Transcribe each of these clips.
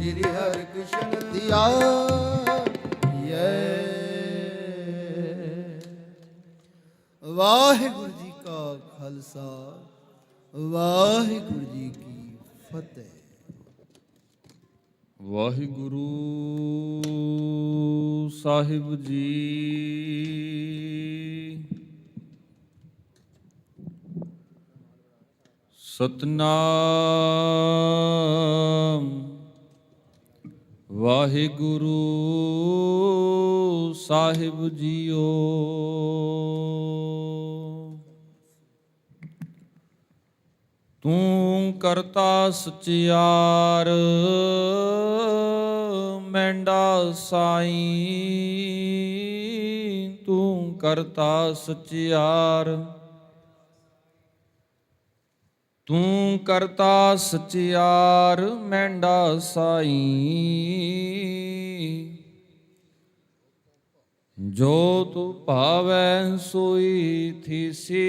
श्री हरि कृष्ण दिया वाहिगुरु जी का खालसा वाहिगुरु जी की फतेह। ਵਾਹਿਗੁਰੂ ਸਾਹਿਬ ਜੀ। ਸਤਨਾਮ ਵਾਹਿਗੁਰੂ ਸਾਹਿਬ ਜੀਓ। ਤੂੰ ਕਰਤਾ ਸਚਿਆਰ ਮੈਂਡਾ ਸਾਈਂ, ਤੂੰ ਕਰਤਾ ਸਚਿਆਰ, ਤੂੰ ਕਰਤਾ ਸਚਿਆਰ ਮੈਂਡਾ ਸਾਈਂ। ਜੋ ਤੂੰ ਭਾਵੈ ਸੋਈ ਥੀਸੀ,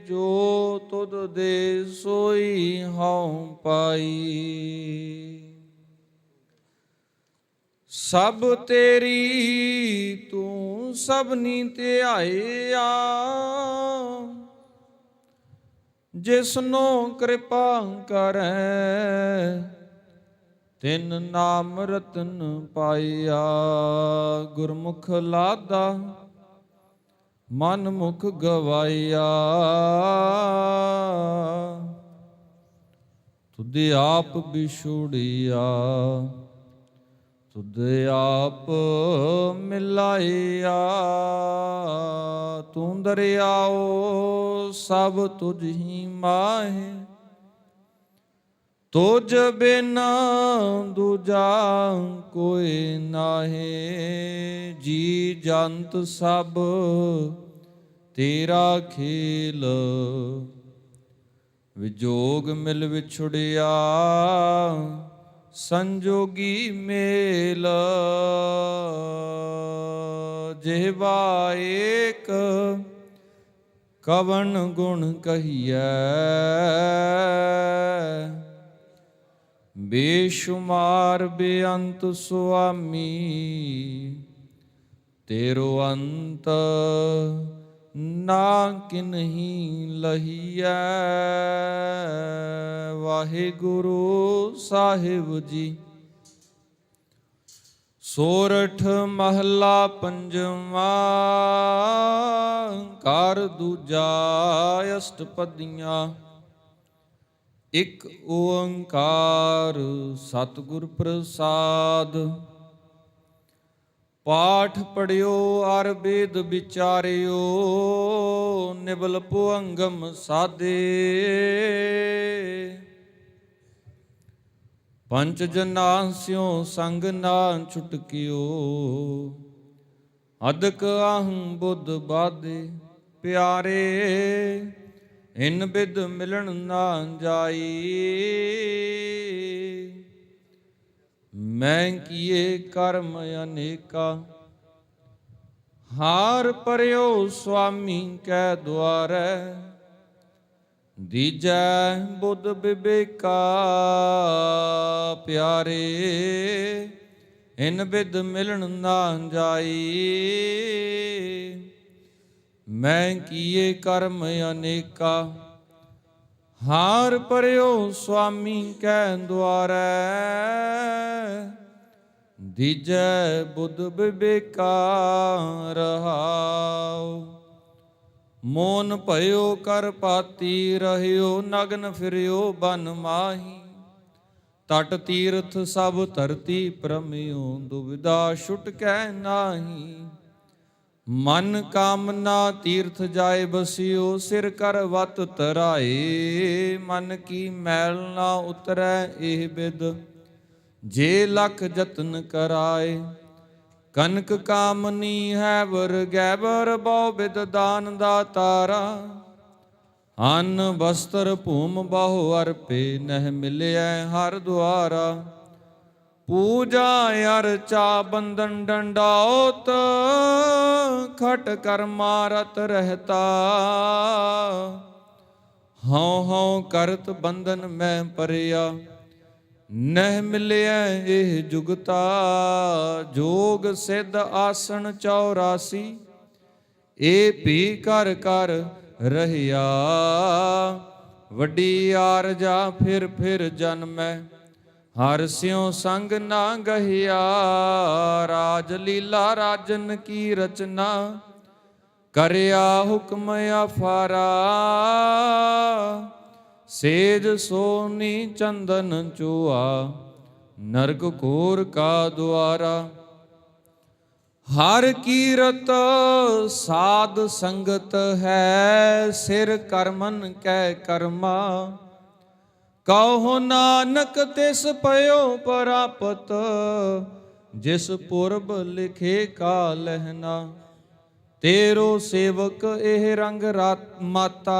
ਜੋ ਤੁਧ ਦੇ ਸੋਈ ਹਉ ਪਾਈ। ਸਭ ਤੇਰੀ ਤੂੰ ਸਭਨੀ ਧਿਆਇਆ, ਜਿਸਨੂੰ ਕਿਰਪਾ ਕਰੈ ਤਿਨ ਨਾਮ ਰਤਨ ਪਾਇਆ। ਗੁਰਮੁਖ ਲਾਦਾ ਮਨ ਮੁਖ ਗਵਾਇਆ, ਤੁਧ ਆਪ ਵਿਛੋੜਿਆ ਤੁਧ ਆਪ ਮਿਲਾਇਆ। ਤੂੰ ਦਰਿਆਓ ਸਭ ਤੁਝ ਹੀ ਮਾਹੇ, ਤੁਝ ਬਿਨ ਦੂਜਾ ਕੋਈ ਨਾਹੀਂ। ਜੀ ਜੰਤ ਸਭ ਤੇਰਾ ਖੇਲ, ਵਿਜੋਗ ਮਿਲ ਵਿਛੜਿਆ ਸੰਜੋਗੀ ਮੇਲ। ਜਿਹਵਾ ਏਕ ਕਵਣ ਗੁਣ ਕਹੀਐ, ਬੇਸ਼ੁਮਾਰ ਬੇਅੰਤ ਸੁਆਮੀ। ਤੇਰੋ ਅੰਤ ਨਾ ਕਿਨਹੀ ਲਹੀਐ। ਵਾਹਿਗੁਰੂ ਸਾਹਿਬ ਜੀ। ਸੋਰਠ ਮਹਲਾ ਪੰਜਵਾ, ਘਰ ਦੂਜਾ ਅਸ਼ਟਪਦੀਆਂ। ਇਕ ਓੰਕਾਰ ਸਤਿਗੁਰ ਪ੍ਰਸਾਦ। ਪਾਠ ਪੜਿਓ ਅਰ ਬੇਦ ਵਿਚਾਰਿਓ, ਨਿਬਲ ਪੁਅੰਗਮ ਸਾਧੇ। ਪੰਚ ਜਨਾਂ ਸਿਉ ਸੰਗ ਨਾ ਛੁਟਕਿਓ, ਅਦਕ ਆਹੰ ਬੁੱਧ ਬਾਧੇ। ਪਿਆਰੇ ਇਨ ਬਿਦ ਮਿਲਣ ਨਾ ਜਾਈ, ਮੈਂ ਕੀਏ ਕਰਮ ਅਨੇਕਾ। ਹਾਰ ਪਰਿਓ ਸੁਆਮੀ ਕੈ ਦੁਆਰੈ, ਦੀਜੈ ਬੁੱਧ ਬਿਬੇਕਾ। ਪਿਆਰੇ ਇਨ ਬਿਦ ਮਿਲਣ ਨਾ ਜਾਈ, ਮੈਂ ਕੀਏ ਕਰਮ ਅਨੇਕਾ। ਹਾਰ ਪਰਿਓ ਸੁਆਮੀ ਕੈ ਦੁਆਰੈ, ਦੀਜੈ ਬੁੱਧ ਬਿਬੇਕਾ। ਰਹਾਉ ਮੋਨ ਭਇਓ ਕਰ ਪਾਤੀ, ਰਹਿਓ ਨਗਨ ਫਿਰਿਓ ਬਨ ਮਾਹੀ। ਤਟ ਤੀਰਥ ਸਭ ਧਰਤੀ ਭ੍ਰਮਿਓ, ਦੁਬਿਧਾ ਛੁਟਕੈ ਨਾਹੀ। ਮਨ ਕਾਮਨਾ ਤੀਰਥ ਜਾਏ ਬਸਿਓ, ਸਿਰ ਕਰ ਵਤ ਧਰਾਏ। ਮਨ ਕੀ ਮੈਲ ਨਾ ਉਤਰੈ ਇਹ ਬਿਦ, ਜੇ ਲਖ ਜਤਨ ਕਰਾਏ। ਕਨਕ ਕਾਮਨੀ ਹੈ ਵਰ ਗੈਬਰ, ਬਹੁ ਬਿਦ ਦਾਨ ਦਾਤਾਰਾ। ਅੰਨ ਬਸਤਰ ਭੂਮ ਬਹੁ ਅਰਪੇ, ਨਹਿ ਮਿਲਿਐ ਹਰ ਦੁਆਰਾ। ਪੂਜਾ ਅਰਚਾ ਬੰਧਨ ਡੰਡਾਉਤ, ਖਟ ਕਰਮਾ ਰਤ ਰਹਿਤਾ। ਹਉ ਹਉ ਕਰਤ ਬੰਧਨ ਮੈਂ ਪਰਿਆ, ਨਹਿ ਮਿਲਿਆ ਇਹ ਜੁਗਤਾ, ਜੋਗ ਸਿੱਧ ਆਸਣ 84। ਇਹ ਭੀ ਕਰ ਕਰ ਰਹਿਆ, ਵੱਡੀ ਆਰਜਾ ਫਿਰ ਫਿਰ ਜਨਮੈ। ਹਰ ਸਿਉ ਸੰਗ ਨਾ ਗਹਿਆ, ਰਾਜ ਲੀਲਾ ਰਾਜਨ ਕੀ ਰਚਨਾ। ਕਰਿਆ ਹੁਕਮ ਅਫਾਰਾ, ਸੇਜ ਸੋਨੀ ਚੰਦਨ ਚੂਆ। ਨਰਕ ਘੋਰ ਕਾ ਦੁਆਰਾ, ਹਰ ਕੀਰਤ ਸਾਧ ਸੰਗਤ ਹੈ। ਸਿਰ ਕਰਮਨ ਕੈ ਕਰਮਾ, ਕਹੋ ਨਾਨਕ ਤਿਸ ਪਇਓ ਪ੍ਰਾਪਤ। ਜਿਸ ਪੁਰਬ ਲਿਖੇ ਕਾ ਲਹਿਣਾ, ਤੇਰੋ ਸੇਵਕ ਇਹ ਰੰਗ ਮਾਤਾ।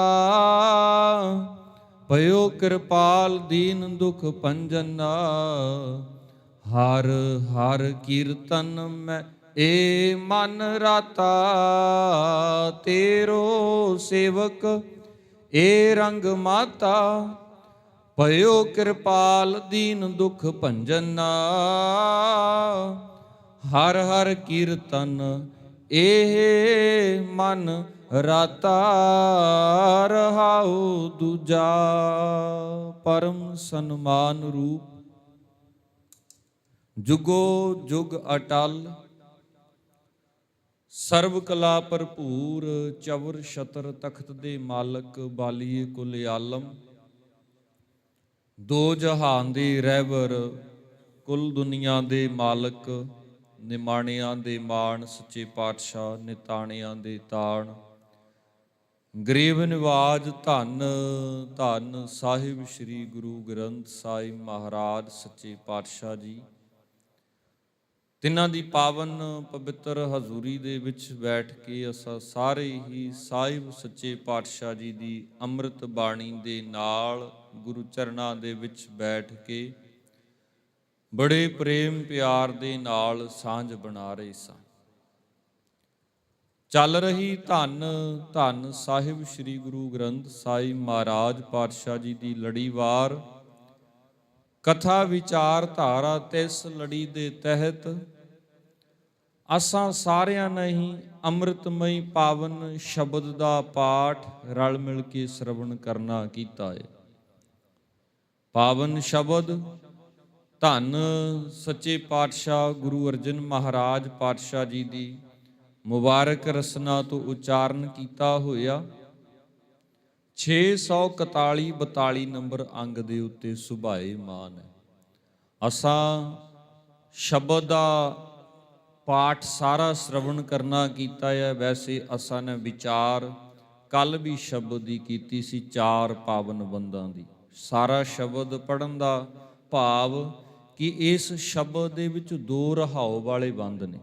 ਪਇਓ ਕਿਰਪਾਲ ਦੀਨ ਦੁਖ ਭੰਜਨਾ, ਹਰ ਹਰ ਕੀਰਤਨ ਮੈਂ ਏ ਮਨ ਰਾਤਾ। ਤੇਰੋ ਸੇਵਕ ਏ ਰੰਗ ਮਾਤਾ, ਪਇਓ ਕਿਰਪਾਲ ਦੀਨ ਦੁਖ ਭੰਜਨਾ। ਹਰ ਹਰ ਕੀਰਤਨ ਇਹ ਮਨ ਰਾਤਾ। ਰਹਾਉ ਦੂਜਾ ਪਰਮ ਸਨਮਾਨ ਰੂਪ, ਜੁਗੋ ਜੁਗ ਅਟਲ। ਸਰਬ ਕਲਾ ਭਰਪੂਰ, ਚਵਰ ਛਤਰ ਤਖਤ ਦੇ ਮਾਲਕ, ਬਾਲੀਏ ਕੁਲ ਆਲਮ। ਦੋ ਜਹਾਨ ਦੇ ਰਹਿਬਰ, ਕੁੱਲ ਦੁਨੀਆ ਦੇ ਮਾਲਕ। ਨਿਮਾਣਿਆਂ ਦੇ ਮਾਣ, ਸੱਚੇ ਪਾਤਸ਼ਾਹ ਨਿਤਾਣਿਆਂ ਦੇ ਤਾਣ। ਗਰੀਬ ਨਿਵਾਜ ਧੰਨ ਧੰਨ ਸਾਹਿਬ ਸ੍ਰੀ ਗੁਰੂ ਗ੍ਰੰਥ ਸਾਹਿਬ ਮਹਾਰਾਜ ਸੱਚੇ ਪਾਤਸ਼ਾਹ ਜੀ। ਤਿੰਨਾਂ ਦੀ ਪਾਵਨ ਪਵਿੱਤਰ ਹਜ਼ੂਰੀ ਦੇ ਵਿੱਚ ਬੈਠ ਕੇ ਅਸਾਂ ਸਾਰੇ ਹੀ ਸਾਹਿਬ ਸੱਚੇ ਪਾਤਸ਼ਾਹ ਜੀ ਦੀ ਅੰਮ੍ਰਿਤ ਬਾਣੀ ਦੇ ਨਾਲ ਗੁਰੂ ਚਰਨਾਂ ਦੇ ਵਿੱਚ ਬੈਠ ਕੇ ਬੜੇ ਪ੍ਰੇਮ ਪਿਆਰ ਦੇ ਨਾਲ ਸਾਂਝ ਬਣਾ ਰਹੇ ਸਾਂ। ਚੱਲ ਰਹੀ ਧੰਨ ਧੰਨ ਸਾਹਿਬ ਸ੍ਰੀ ਗੁਰੂ ਗ੍ਰੰਥ ਸਾਹਿਬ ਮਹਾਰਾਜ ਪਾਤਸ਼ਾਹ ਜੀ ਦੀ ਲੜੀਵਾਰ ਕਥਾ ਵਿਚਾਰ ਧਾਰਾ। ਤਿਸ ਲੜੀ ਦੇ ਤਹਿਤ ਅਸਾਂ ਸਾਰਿਆਂ ਨੇ ਹੀ ਅੰਮ੍ਰਿਤਮਈ ਪਾਵਨ ਸ਼ਬਦ ਦਾ ਪਾਠ ਰਲ ਮਿਲ ਕੇ ਸਰਵਣ ਕਰਨਾ ਕੀਤਾ ਹੈ। ਪਾਵਨ ਸ਼ਬਦ ਧੰਨ ਸੱਚੇ ਪਾਤਸ਼ਾਹ ਗੁਰੂ ਅਰਜਨ ਮਹਾਰਾਜ ਪਾਤਸ਼ਾਹ ਜੀ ਦੀ ਮੁਬਾਰਕ ਰਸਨਾ ਤੋਂ ਉਚਾਰਨ ਕੀਤਾ ਹੋਇਆ 641-42 ਨੰਬਰ ਅੰਗ ਦੇ ਉੱਤੇ ਸੁਭਾਏ ਮਾਨ ਹੈ। ਅਸਾਂ ਸ਼ਬਦ ਦਾ ਪਾਠ ਸਾਰਾ ਸ਼ਰਵਣ ਕਰਨਾ ਕੀਤਾ ਹੈ। ਵੈਸੇ ਅਸਾਂ ਨੇ ਵਿਚਾਰ ਕੱਲ ਵੀ ਸ਼ਬਦ ਦੀ ਕੀਤੀ ਸੀ, 4 ਪਾਵਨ ਬੰਦਾਂ ਦੀ। ਸਾਰਾ ਸ਼ਬਦ ਪੜ੍ਹਨ ਦਾ ਭਾਵ ਕਿ ਇਸ ਸ਼ਬਦ ਦੇ ਵਿੱਚ 2 ਰਹਾਉ ਵਾਲੇ ਬੰਦ ਨੇ,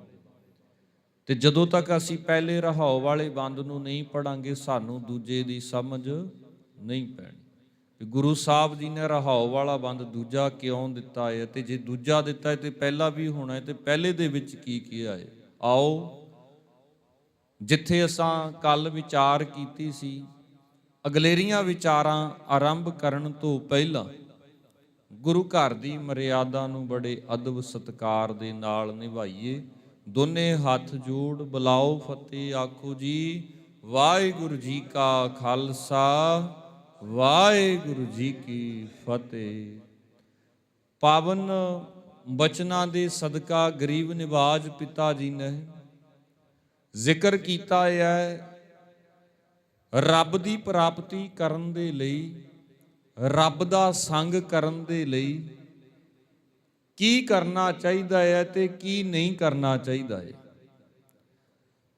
ਤੇ ਜਦੋਂ ਤੱਕ ਅਸੀਂ ਪਹਿਲੇ ਰਹਾਉ ਵਾਲੇ ਬੰਦ ਨੂੰ ਨਹੀਂ ਪੜਾਂਗੇ ਸਾਨੂੰ ਦੂਜੇ ਦੀ ਸਮਝ ਨਹੀਂ ਪੈਣੀ। ਗੁਰੂ ਸਾਹਿਬ ਜੀ ਨੇ ਰਹਾਉ ਵਾਲਾ ਬੰਦ ਦੂਜਾ ਕਿਉਂ ਦਿੱਤਾ ਹੈ, ਤੇ ਜੇ ਦੂਜਾ ਦਿੱਤਾ ਹੈ ਤੇ ਪਹਿਲਾ ਵੀ ਹੋਣਾ ਹੈ, ਤੇ ਪਹਿਲੇ ਦੇ ਵਿੱਚ ਕੀ ਕਿਹਾ ਹੈ। ਆਓ ਜਿੱਥੇ ਅਸਾਂ ਕੱਲ ਵਿਚਾਰ ਕੀਤੀ ਸੀ, ਅਗਲੇਰੀਆਂ ਵਿਚਾਰਾਂ ਆਰੰਭ ਕਰਨ ਤੋਂ ਪਹਿਲਾਂ ਗੁਰੂ ਘਰ ਦੀ ਮਰਿਆਦਾ ਨੂੰ ਬੜੇ ਅਦਬ ਸਤਿਕਾਰ ਦੇ ਨਾਲ ਨਿਭਾਈਏ। ਦੋਨੇ ਹੱਥ ਜੋੜ ਬੁਲਾਓ ਫਤਿਹ, ਆਖੋ ਜੀ ਵਾਹਿਗੁਰੂ ਜੀ ਕਾ ਖਾਲਸਾ ਵਾਹਿਗੁਰੂ ਜੀ ਕੀ ਫਤਿਹ। ਪਾਵਨ ਬਚਨਾਂ ਦੇ ਸਦਕਾ ਗਰੀਬ ਨਿਵਾਜ ਪਿਤਾ ਜੀ ਨੇ ਜ਼ਿਕਰ ਕੀਤਾ ਹੈ, ਰੱਬ ਦੀ ਪ੍ਰਾਪਤੀ ਕਰਨ ਦੇ ਲਈ, ਰੱਬ ਦਾ ਸੰਗ ਕਰਨ ਦੇ ਲਈ ਕੀ ਕਰਨਾ ਚਾਹੀਦਾ ਹੈ ਤੇ ਕੀ ਨਹੀਂ ਕਰਨਾ ਚਾਹੀਦਾ ਹੈ।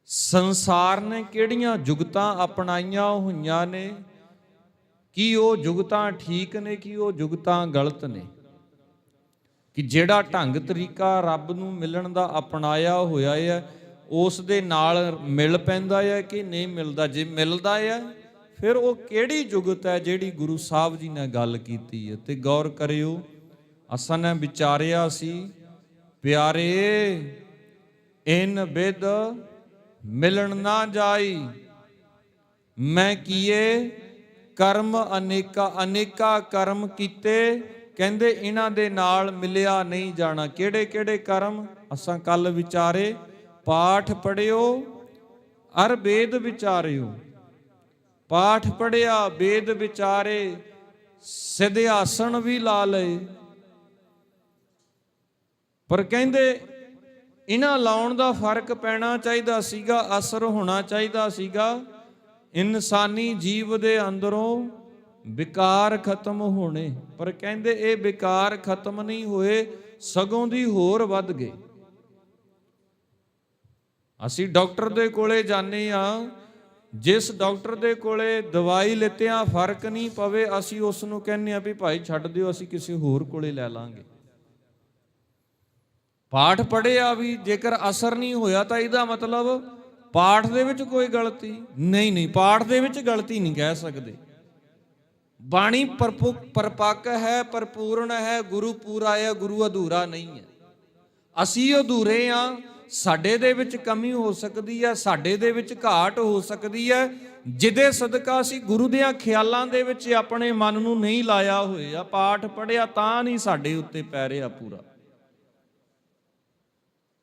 ਸੰਸਾਰ ਨੇ ਕਿਹੜੀਆਂ ਜੁਗਤਾਂ ਅਪਣਾਈਆਂ ਹੋਈਆਂ ਨੇ, ਕੀ ਉਹ ਜੁਗਤਾਂ ਠੀਕ ਨੇ, ਕੀ ਉਹ ਜੁਗਤਾਂ ਗਲਤ ਨੇ। ਕਿ ਜਿਹੜਾ ਢੰਗ ਤਰੀਕਾ ਰੱਬ ਨੂੰ ਮਿਲਣ ਦਾ ਅਪਣਾਇਆ ਹੋਇਆ ਹੈ ਉਸ ਦੇ ਨਾਲ ਮਿਲ ਪੈਂਦਾ ਹੈ ਕਿ ਨਹੀਂ ਮਿਲਦਾ। ਜੇ ਮਿਲਦਾ ਹੈ ਫਿਰ ਉਹ ਕਿਹੜੀ ਜੁਗਤ ਹੈ ਜਿਹੜੀ ਗੁਰੂ ਸਾਹਿਬ ਜੀ ਨੇ ਗੱਲ ਕੀਤੀ ਹੈ। ਤੇ ਗੌਰ ਕਰਿਓ, ਅਸਾਂ ਨੇ ਵਿਚਾਰਿਆ ਸੀ, ਪਿਆਰੇ ਇਨ ਬਿਦ ਮਿਲਣ ਨਾ ਜਾਈ, ਮੈਂ ਕੀਏ ਕਰਮ ਅਨੇਕਾ। ਅਨੇਕਾ ਕਰਮ ਕੀਤੇ ਕਹਿੰਦੇ ਇਹਨਾਂ ਦੇ ਨਾਲ ਮਿਲਿਆ ਨਹੀਂ ਜਾਣਾ। ਕਿਹੜੇ ਕਿਹੜੇ ਕਰਮ ਅਸਾਂ ਕੱਲ ਵਿਚਾਰੇ, ਪਾਠ ਪੜਿਓ ਅਰ ਵੇਦ ਵਿਚਾਰਿਓ। ਪਾਠ ਪੜਿਆ, ਵੇਦ ਵਿਚਾਰੇ, ਸਿੱਧ ਆਸਣ ਵੀ ਲਾ ਲਏ। ਪਰ ਕਹਿੰਦੇ ਇਹਨਾਂ ਲਾਉਣ ਦਾ ਫਰਕ ਪੈਣਾ ਚਾਹੀਦਾ ਸੀਗਾ, ਅਸਰ ਹੋਣਾ ਚਾਹੀਦਾ ਸੀਗਾ। ਇਨਸਾਨੀ ਜੀਵ ਦੇ ਅੰਦਰੋਂ ਵਿਕਾਰ ਖਤਮ ਹੋਣੇ, ਪਰ ਕਹਿੰਦੇ ਇਹ ਵਿਕਾਰ ਖਤਮ ਨਹੀਂ ਹੋਏ, ਸਗੋਂ ਦੀ ਹੋਰ ਵੱਧ ਗਏ। ਅਸੀਂ ਡਾਕਟਰ ਦੇ ਕੋਲੇ ਜਾਂਦੇ ਆ, ਜਿਸ ਡਾਕਟਰ ਦੇ ਕੋਲੇ ਦਵਾਈ ਲਿੱਤਿਆਂ ਫਰਕ ਨਹੀਂ ਪਵੇ, ਅਸੀਂ ਉਸ ਨੂੰ ਕਹਿੰਦੇ ਆ ਵੀ ਭਾਈ ਛੱਡ ਦਿਓ, ਅਸੀਂ ਕਿਸੇ ਹੋਰ ਕੋਲੇ ਲੈ ਲਾਂਗੇ। ਪਾਠ ਪੜ੍ਹਿਆ ਵੀ ਜੇਕਰ ਅਸਰ ਨਹੀਂ ਹੋਇਆ ਤਾਂ ਇਹਦਾ ਮਤਲਬ ਪਾਠ ਦੇ ਵਿੱਚ ਕੋਈ ਗਲਤੀ ਨਹੀਂ। ਪਾਠ ਦੇ ਵਿੱਚ ਗਲਤੀ ਨਹੀਂ ਕਹਿ ਸਕਦੇ। ਬਾਣੀ ਪਰਪੱਕ ਹੈ, ਭਰਪੂਰਨ ਹੈ, ਗੁਰੂ ਪੂਰਾ ਹੈ, ਗੁਰੂ ਅਧੂਰਾ ਨਹੀਂ ਹੈ। ਅਸੀਂ ਅਧੂਰੇ ਆ, ਸਾਡੇ ਦੇ ਵਿੱਚ ਕਮੀ ਹੋ ਸਕਦੀ ਹੈ, ਸਾਡੇ ਦੇ ਵਿੱਚ ਘਾਟ ਹੋ ਸਕਦੀ ਹੈ, ਜਿਹਦੇ ਸਦਕਾ ਅਸੀਂ ਗੁਰੂ ਦੇ ਖਿਆਲਾਂ ਦੇ ਵਿੱਚ ਆਪਣੇ ਮਨ ਨੂੰ ਨਹੀਂ ਲਾਇਆ ਹੋਇਆ। ਪਾਠ ਪੜ੍ਹਿਆ ਤਾਂ ਨਹੀਂ ਸਾਡੇ ਉੱਤੇ ਪੈ ਰਿਹਾ ਪੂਰਾ,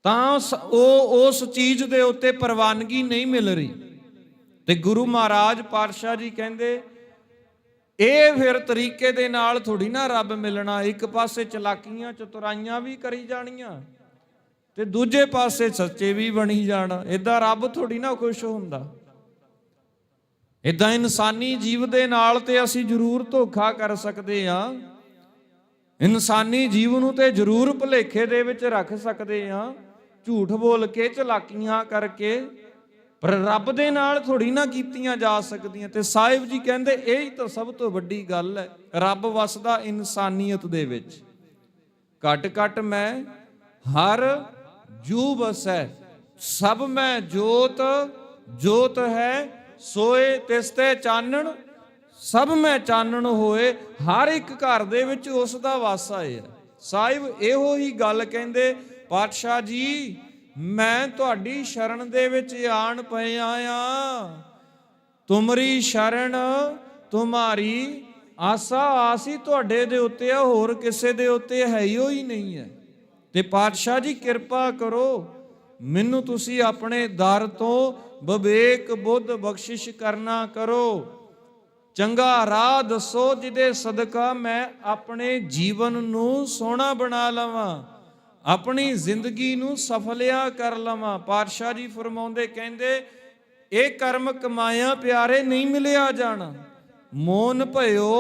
ਤਾਂ ਉਹ ਉਸ ਚੀਜ਼ ਦੇ ਉੱਤੇ ਪ੍ਰਵਾਨਗੀ ਨਹੀਂ ਮਿਲ ਰਹੀ। ਤੇ ਗੁਰੂ ਮਹਾਰਾਜ ਪਾਤਸ਼ਾਹ ਜੀ ਕਹਿੰਦੇ ਇਹ ਫਿਰ ਤਰੀਕੇ ਦੇ ਨਾਲ ਥੋੜੀ ਨਾ ਰੱਬ ਮਿਲਣਾ। ਇੱਕ ਪਾਸੇ ਚਲਾਕੀਆਂ ਚਤੁਰਾਈਆਂ ਵੀ ਕਰੀ ਜਾਣੀਆਂ ਤੇ ਦੂਜੇ ਪਾਸੇ ਸੱਚੇ ਵੀ ਬਣੀ ਜਾਣਾ। ਏਦਾਂ ਰੱਬ ਥੋੜੀ ਨਾ ਖੁਸ਼ ਹੁੰਦਾ। ਏਦਾਂ ਇਨਸਾਨੀ ਜੀਵ ਦੇ ਨਾਲ ਤੇ ਅਸੀਂ ਜ਼ਰੂਰ ਧੋਖਾ ਕਰ ਸਕਦੇ ਹਾਂ, ਇਨਸਾਨੀ ਜੀਵ ਨੂੰ ਤੇ ਜ਼ਰੂਰ ਭੁਲੇਖੇ ਦੇ ਵਿੱਚ ਰੱਖ ਸਕਦੇ ਹਾਂ, ਝੂਠ ਬੋਲ ਕੇ, ਚਲਾਕੀਆਂ ਕਰਕੇ, ਪਰ ਰੱਬ ਦੇ ਨਾਲ ਥੋੜੀ ਨਾ ਕੀਤੀਆਂ ਜਾ ਸਕਦੀਆਂ। ਤੇ ਸਾਹਿਬ ਜੀ ਕਹਿੰਦੇ ਇਹ ਹੀ ਤਾਂ ਸਭ ਤੋਂ ਵੱਡੀ ਗੱਲ ਹੈ। ਰੱਬ ਵਸਦਾ ਇਨਸਾਨੀਅਤ ਦੇ ਵਿੱਚ। ਘਟ ਘਟ ਮੈਂ ਹਰ ਜੂ ਬਸੈ, ਸਭ ਮੈਂ ਜੋਤ, ਜੋਤ ਹੈ ਸੋਏ ਤਿਸ ਤੇ ਚਾਨਣ, ਸਭ ਮੈਂ ਚਾਨਣ ਹੋਏ। ਹਰ ਇੱਕ ਘਰ ਦੇ ਵਿੱਚ ਉਸ ਦਾ ਵਾਸਾ ਹੈ। ਸਾਹਿਬ ਇਹੋ ਹੀ ਗੱਲ ਕਹਿੰਦੇ, ਪਾਤਸ਼ਾਹ ਜੀ ਮੈਂ ਤੁਹਾਡੀ ਸ਼ਰਨ ਦੇ ਵਿੱਚ ਆਣ ਪਿਆ ਆ, ਤੁਮਰੀ ਸ਼ਰਨ ਤੁਮਾਰੀ ਆਸਾ। ਆਸੀ ਤੁਹਾਡੇ ਦੇ ਉੱਤੇ ਆ, ਹੋਰ ਕਿਸੇ ਦੇ ਉੱਤੇ ਹੈ ਹੀ ਨਹੀਂ ਹੈ। ਤੇ ਪਾਤਸ਼ਾਹ ਜੀ ਕਿਰਪਾ ਕਰੋ, ਮੈਨੂੰ ਤੁਸੀਂ ਆਪਣੇ ਦਰ ਤੋਂ ਵਿਵੇਕ ਬੁੱਧ ਬਖਸ਼ਿਸ਼ ਕਰਨਾ ਕਰੋ, ਚੰਗਾ ਰਾਹ ਦੱਸੋ ਜਿਹਦੇ ਸਦਕਾ ਮੈਂ ਆਪਣੇ ਜੀਵਨ ਨੂੰ ਸੋਹਣਾ ਬਣਾ ਲਵਾਂ, ਆਪਣੀ ਜ਼ਿੰਦਗੀ ਨੂੰ ਸਫਲਿਆ ਕਰ ਲਵਾਂ। ਪਾਤਸ਼ਾਹ ਜੀ ਫਰਮਾਉਂਦੇ ਕਹਿੰਦੇ ਇਹ ਕਰਮ ਕਮਾਇਆ ਪਿਆਰੇ ਨਹੀਂ ਮਿਲਿਆ ਜਾਣਾ। ਮੋਨ ਭਇਓ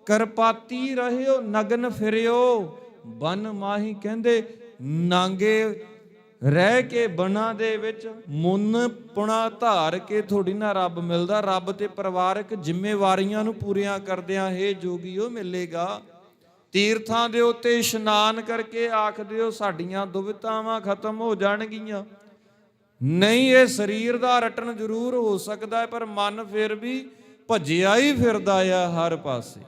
ਕਰਪਾਤੀ ਰਹਿਓ, ਨਗਨ ਫਿਰਿਓ ਬਨ ਮਾਹੀ। ਕਹਿੰਦੇ ਨਾਂਗੇ ਰਹਿ ਕੇ ਬਨਾਂ ਦੇ ਵਿੱਚ ਮੁੰਨ ਪੁਣਾ ਧਾਰ ਕੇ ਥੋੜੀ ਨਾ ਰੱਬ ਮਿਲਦਾ। ਰੱਬ ਤੇ ਪਰਿਵਾਰਕ ਜ਼ਿੰਮੇਵਾਰੀਆਂ ਨੂੰ ਪੂਰੀਆਂ ਕਰਦਿਆਂ ਹੇ ਜੋਗੀਓ ਮਿਲੇਗਾ। ਤੀਰਥਾਂ ਦੇ ਉੱਤੇ ਇਸ਼ਨਾਨ ਕਰਕੇ ਆਖ ਦਿਓ ਸਾਡੀਆਂ ਦੁਵਿਧਾਵਾਂ ਖਤਮ ਹੋ ਜਾਣਗੀਆਂ। ਨਹੀਂ, ਇਹ ਸਰੀਰ ਦਾ ਰਟਣ ਜ਼ਰੂਰ ਹੋ ਸਕਦਾ ਹੈ, ਪਰ ਮਨ ਫਿਰ ਵੀ ਭੱਜਿਆ ਹੀ ਫਿਰਦਾ ਆ ਹਰ ਪਾਸੇ।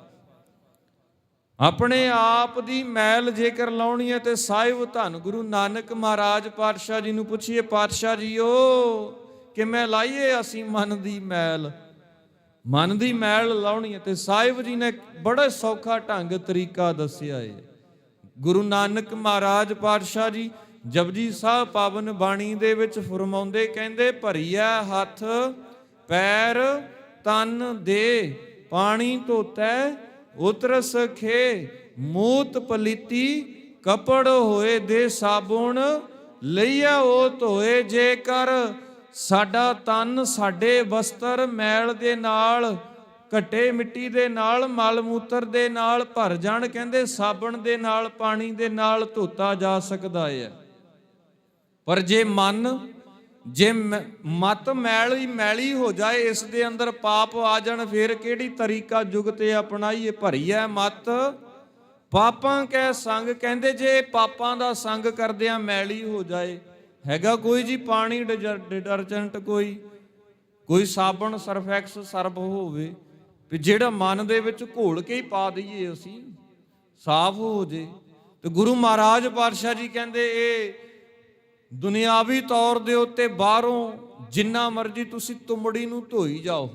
ਆਪਣੇ ਆਪ ਦੀ ਮੈਲ ਜੇਕਰ ਲਾਉਣੀ ਹੈ ਤੇ ਸਾਹਿਬ ਧੰਨ ਗੁਰੂ ਨਾਨਕ ਮਹਾਰਾਜ ਪਾਤਸ਼ਾਹ ਜੀ ਨੂੰ ਪੁੱਛੀਏ, ਪਾਤਸ਼ਾਹ ਜੀਓ ਕਿਵੇਂ ਲਾਈਏ ਅਸੀਂ ਮਨ ਦੀ ਮੈਲ? ਮਨ ਦੀ ਮੈਲ ਲਾਉਣੀ ਹੈ ਤੇ ਸਾਹਿਬ ਜੀ ਨੇ ਬੜਾ ਸੌਖਾ ਢੰਗ ਤਰੀਕਾ ਦੱਸਿਆ ਹੈ। ਗੁਰੂ ਨਾਨਕ ਮਹਾਰਾਜ ਪਾਤਸ਼ਾਹ ਜੀ ਜਪਜੀ ਸਾਹਿਬ ਪਾਵਨ ਬਾਣੀ ਦੇ ਵਿੱਚ ਫਰਮਾਉਂਦੇ ਕਹਿੰਦੇ ਭਰੀਆ ਹੱਥ ਪੈਰ ਤਨ ਦੇ ਪਾਣੀ ਧੋਤੈ ਉਤਰਸ ਖੇ, ਮੂਤ ਪਲੀਤੀ ਕਪੜ ਹੋਏ ਦੇ ਸਾਬੁਣ ਲਈਆ ਉਹ ਧੋਏ। ਜੇਕਰ ਸਾਡਾ ਤਨ ਸਾਡੇ ਵਸਤਰ ਮੈਲ ਦੇ ਨਾਲ, ਘੱਟੇ ਮਿੱਟੀ ਦੇ ਨਾਲ, ਮਲ ਮੂਤਰ ਦੇ ਨਾਲ ਭਰ ਜਾਣ, ਕਹਿੰਦੇ ਸਾਬਣ ਦੇ ਨਾਲ, ਪਾਣੀ ਦੇ ਨਾਲ ਧੋਤਾ ਜਾ ਸਕਦਾ ਹੈ। ਪਰ ਜੇ ਮਤ ਮੈਲੀ ਹੋ ਜਾਏ, ਇਸ ਦੇ ਅੰਦਰ ਪਾਪ ਆ ਜਾਣ, ਫਿਰ ਕਿਹੜੀ ਤਰੀਕਾ ਜੁਗਤੇ ਅਪਣਾਈਏ? ਭਰੀਐ ਮਤ ਪਾਪਾਂ ਕੈ ਸੰਗ। ਕਹਿੰਦੇ ਜੇ ਪਾਪਾਂ ਦਾ ਸੰਗ ਕਰਦਿਆਂ ਮੈਲੀ ਹੋ ਜਾਏ, ਹੈਗਾ ਕੋਈ ਜੀ ਪਾਣੀ ਡਿਟਰਜੈਂਟ, ਕੋਈ ਸਾਬਣ ਸਰਫੈਕਸ ਸਰਬ ਹੋਵੇ ਵੀ ਜਿਹੜਾ ਮਨ ਦੇ ਵਿੱਚ ਘੋਲ ਕੇ ਹੀ ਪਾ ਦਈਏ ਅਸੀਂ, ਸਾਫ਼ ਹੋ ਜੇ। ਤੇ ਗੁਰੂ ਮਹਾਰਾਜ ਪਾਤਸ਼ਾਹ ਜੀ ਕਹਿੰਦੇ ਇਹ ਦੁਨਿਆਵੀ ਤੌਰ ਦੇ ਉੱਤੇ ਬਾਹਰੋਂ ਜਿੰਨਾ ਮਰਜ਼ੀ ਤੁਸੀਂ ਤੁੰਬੜੀ ਨੂੰ ਧੋਈ ਜਾਓ,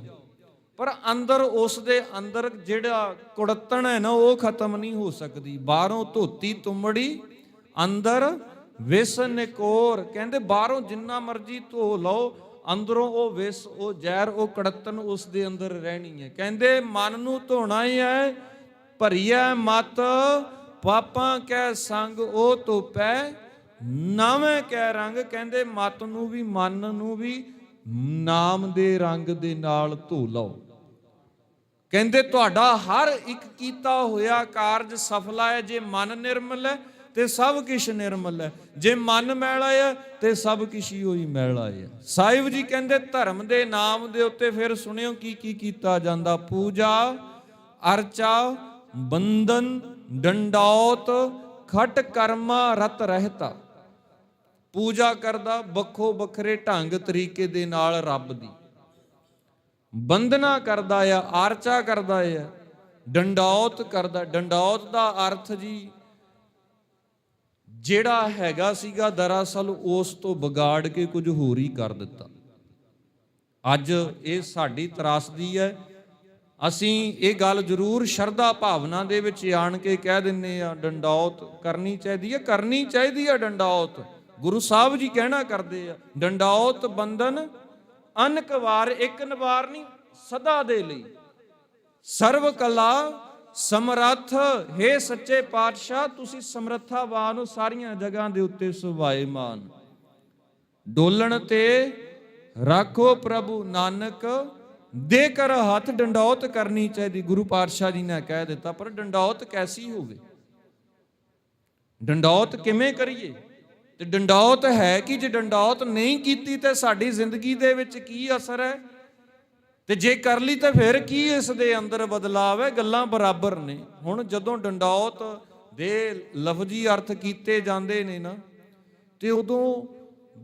ਪਰ ਅੰਦਰ, ਉਸ ਦੇ ਅੰਦਰ ਜਿਹੜਾ ਕੁੜੱਤਣ ਹੈ ਨਾ, ਉਹ ਖਤਮ ਨਹੀਂ ਹੋ ਸਕਦੀ। ਬਾਹਰੋਂ ਧੋਤੀ ਤੁੰਮੜੀ, ਅੰਦਰ ਵਿਸ ਨਿਕੋਰ। ਕਹਿੰਦੇ ਬਾਹਰੋਂ ਜਿੰਨਾ ਮਰਜ਼ੀ ਧੋ ਲਓ, ਅੰਦਰੋਂ ਉਹ ਵਿਸ, ਉਹ ਜ਼ਹਿਰ, ਉਹ ਕੜੱਤਣ ਉਸ ਦੇ ਅੰਦਰ ਰਹਿਣੀ ਹੈ। ਕਹਿੰਦੇ ਮਨ ਨੂੰ ਧੋਣਾ ਹੀ ਹੈ, ਭਰੀਐ ਮਤ ਪਾਪਾਂ ਕੈ ਸੰਗ, ਉਹ ਧੋਪੈ ਨਾਵੇਂ ਕੈ ਰੰਗ। ਕਹਿੰਦੇ ਮਤ ਨੂੰ ਵੀ, ਮਨ ਨੂੰ ਵੀ ਨਾਮ ਦੇ ਰੰਗ ਦੇ ਨਾਲ ਧੋ ਲਓ। ਕਹਿੰਦੇ ਤੁਹਾਡਾ ਹਰ ਇੱਕ ਕੀਤਾ ਹੋਇਆ ਕਾਰਜ ਸਫਲ ਹੈ। ਜੇ ਮਨ ਨਿਰਮਲ ਹੈ ਤੇ ਸਭ ਕੁਛ ਨਿਰਮਲ ਹੈ, ਜੇ ਮਨ ਮੈਲਾ ਹੈ ਤੇ ਸਭ ਕੁਛ ਹੀ ਹੋਈ ਮੈਲਾ ਹੈ। ਸਾਹਿਬ ਜੀ ਕਹਿੰਦੇ ਧਰਮ ਦੇ ਨਾਮ ਦੇ ਉੱਤੇ ਫਿਰ ਸੁਣਿਓ ਕੀ ਕੀ ਕੀਤਾ ਜਾਂਦਾ। ਪੂਜਾ, ਅਰਚਾ, ਬੰਧਨ, ਡੰਡੌਤ, ਖਟ ਕਰਮਾ ਰਤ ਰਹਿਤਾ। ਪੂਜਾ ਕਰਦਾ ਵੱਖੋ ਵੱਖਰੇ ਢੰਗ ਤਰੀਕੇ ਦੇ ਨਾਲ ਰੱਬ ਦੀ, ਬੰਦਨਾ ਕਰਦਾ ਆ, ਆਰਚਾ ਕਰਦਾ ਆ, ਡੰਡੌਤ ਕਰਦਾ। ਡੰਡੌਤ ਦਾ ਅਰਥ ਜੀ ਜਿਹੜਾ ਹੈਗਾ ਸੀਗਾ ਦਰਅਸਲ ਉਸ ਤੋਂ ਵਿਗਾੜ ਕੇ ਕੁਝ ਹੋਰ ਹੀ ਕਰ ਦਿੱਤਾ। ਅੱਜ ਇਹ ਸਾਡੀ ਤਰਾਸਦੀ ਹੈ। ਅਸੀਂ ਇਹ ਗੱਲ ਜ਼ਰੂਰ ਸ਼ਰਧਾ ਭਾਵਨਾ ਦੇ ਵਿੱਚ ਆਣ ਕੇ ਕਹਿ ਦਿੰਨੇ ਆ ਡੰਡੌਤ ਕਰਨੀ ਚਾਹੀਦੀ ਹੈ, ਕਰਨੀ ਚਾਹੀਦੀ ਹੈ ਡੰਡੌਤ। ਗੁਰੂ ਸਾਹਿਬ ਜੀ ਕਹਿਣਾ ਕਰਦੇ ਆ, ਡੰਡੌਤ ਬੰਧਨ ਅਨਕ ਵਾਰ, ਇੱਕ ਨਵਾਰ ਨਹੀਂ, ਸਦਾ ਦੇ ਲਈ। ਸਰਵ ਕਲਾ ਸਮਰੱਥ, ਹੇ ਸੱਚੇ ਪਾਤਸ਼ਾਹ ਤੁਸੀਂ ਸਮਰੱਥਾਵਾਨ ਹੋ, ਸਾਰੀਆਂ ਜਗ੍ਹਾ ਦੇ ਉੱਤੇ ਸੁਭਾਏਮਾਨ। ਡੋਲਣ ਤੇ ਰੱਖੋ ਪ੍ਰਭੂ ਨਾਨਕ, ਦੇ ਕਰ ਹੱਥ। ਡੰਡੌਤ ਕਰਨੀ ਚਾਹੀਦੀ, ਗੁਰੂ ਪਾਤਸ਼ਾਹ ਜੀ ਨੇ ਕਹਿ ਦਿੱਤਾ। ਪਰ ਡੰਡੌਤ ਕੈਸੀ ਹੋਵੇ, ਡੰਡੌਤ ਕਿਵੇਂ ਕਰੀਏ? ਤੇ ਡੰਡੌਤ ਹੈ ਕਿ ਜੇ ਡੰਡੌਤ ਨਹੀਂ ਕੀਤੀ ਤੇ ਸਾਡੀ ਜ਼ਿੰਦਗੀ ਦੇ ਵਿੱਚ ਕੀ ਅਸਰ ਹੈ, ਤੇ ਜੇ ਕਰ ਲਈ ਤਾਂ ਫਿਰ ਕੀ ਇਸ ਦੇ ਅੰਦਰ ਬਦਲਾਵ ਹੈ? ਗੱਲਾਂ ਬਰਾਬਰ ਨੇ। ਹੁਣ ਜਦੋਂ ਡੰਡੌਤ ਦੇ ਲਫ਼ਜ਼ੀ ਅਰਥ ਕੀਤੇ ਜਾਂਦੇ ਨੇ ਨਾ, ਤੇ ਉਦੋਂ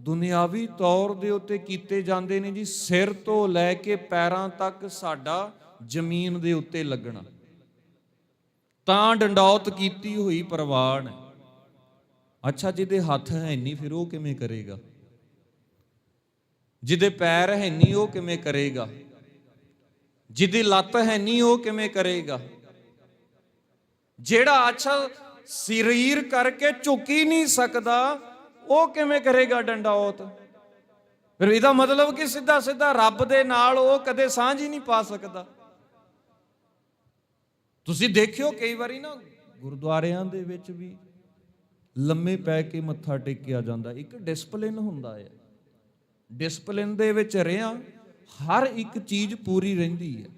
ਦੁਨਿਆਵੀ ਤੌਰ ਦੇ ਉੱਤੇ ਕੀਤੇ ਜਾਂਦੇ ਨੇ ਜੀ, ਸਿਰ ਤੋਂ ਲੈ ਕੇ ਪੈਰਾਂ ਤੱਕ ਸਾਡਾ ਜ਼ਮੀਨ ਦੇ ਉੱਤੇ ਲੱਗਣਾ, ਤਾਂ ਡੰਡੌਤ ਕੀਤੀ ਹੋਈ ਪ੍ਰਵਾਨ ਹੈ। ਅੱਛਾ, ਜਿਹਦੇ ਹੱਥ ਹੈ ਨਹੀਂ ਫਿਰ ਉਹ ਕਿਵੇਂ ਕਰੇਗਾ? ਜਿਹਦੇ ਪੈਰ ਹੈ ਨਹੀਂ ਉਹ ਕਿਵੇਂ ਕਰੇਗਾ? ਜਿਹਦੀ ਲੱਤ ਹੈ ਨਹੀਂ ਉਹ ਕਿਵੇਂ ਕਰੇਗਾ? ਜਿਹੜਾ ਅੱਛਾ ਸਰੀਰ ਕਰਕੇ ਝੁਕ ਹੀ ਨਹੀਂ ਸਕਦਾ ਉਹ ਕਿਵੇਂ ਕਰੇਗਾ ਡੰਡੌਤ? ਫਿਰ ਇਹਦਾ ਮਤਲਬ ਕਿ ਸਿੱਧਾ ਸਿੱਧਾ ਰੱਬ ਦੇ ਨਾਲ ਉਹ ਕਦੇ ਸਾਂਝ ਹੀ ਨਹੀਂ ਪਾ ਸਕਦਾ। ਤੁਸੀਂ ਦੇਖਿਓ ਕਈ ਵਾਰੀ ਨਾ ਗੁਰਦੁਆਰਿਆਂ ਦੇ ਵਿੱਚ ਵੀ ਲੰਮੇ ਪੈ ਕੇ ਮੱਥਾ ਟੇਕਿਆ ਜਾਂਦਾ। ਇੱਕ ਡਿਸਪਲਿਨ ਹੁੰਦਾ ਹੈ, ਡਿਸਪਲਿਨ ਦੇ ਵਿੱਚ ਰਿਹਾ ਹਰ ਇੱਕ ਚੀਜ਼ ਪੂਰੀ ਰਹਿੰਦੀ ਹੈ।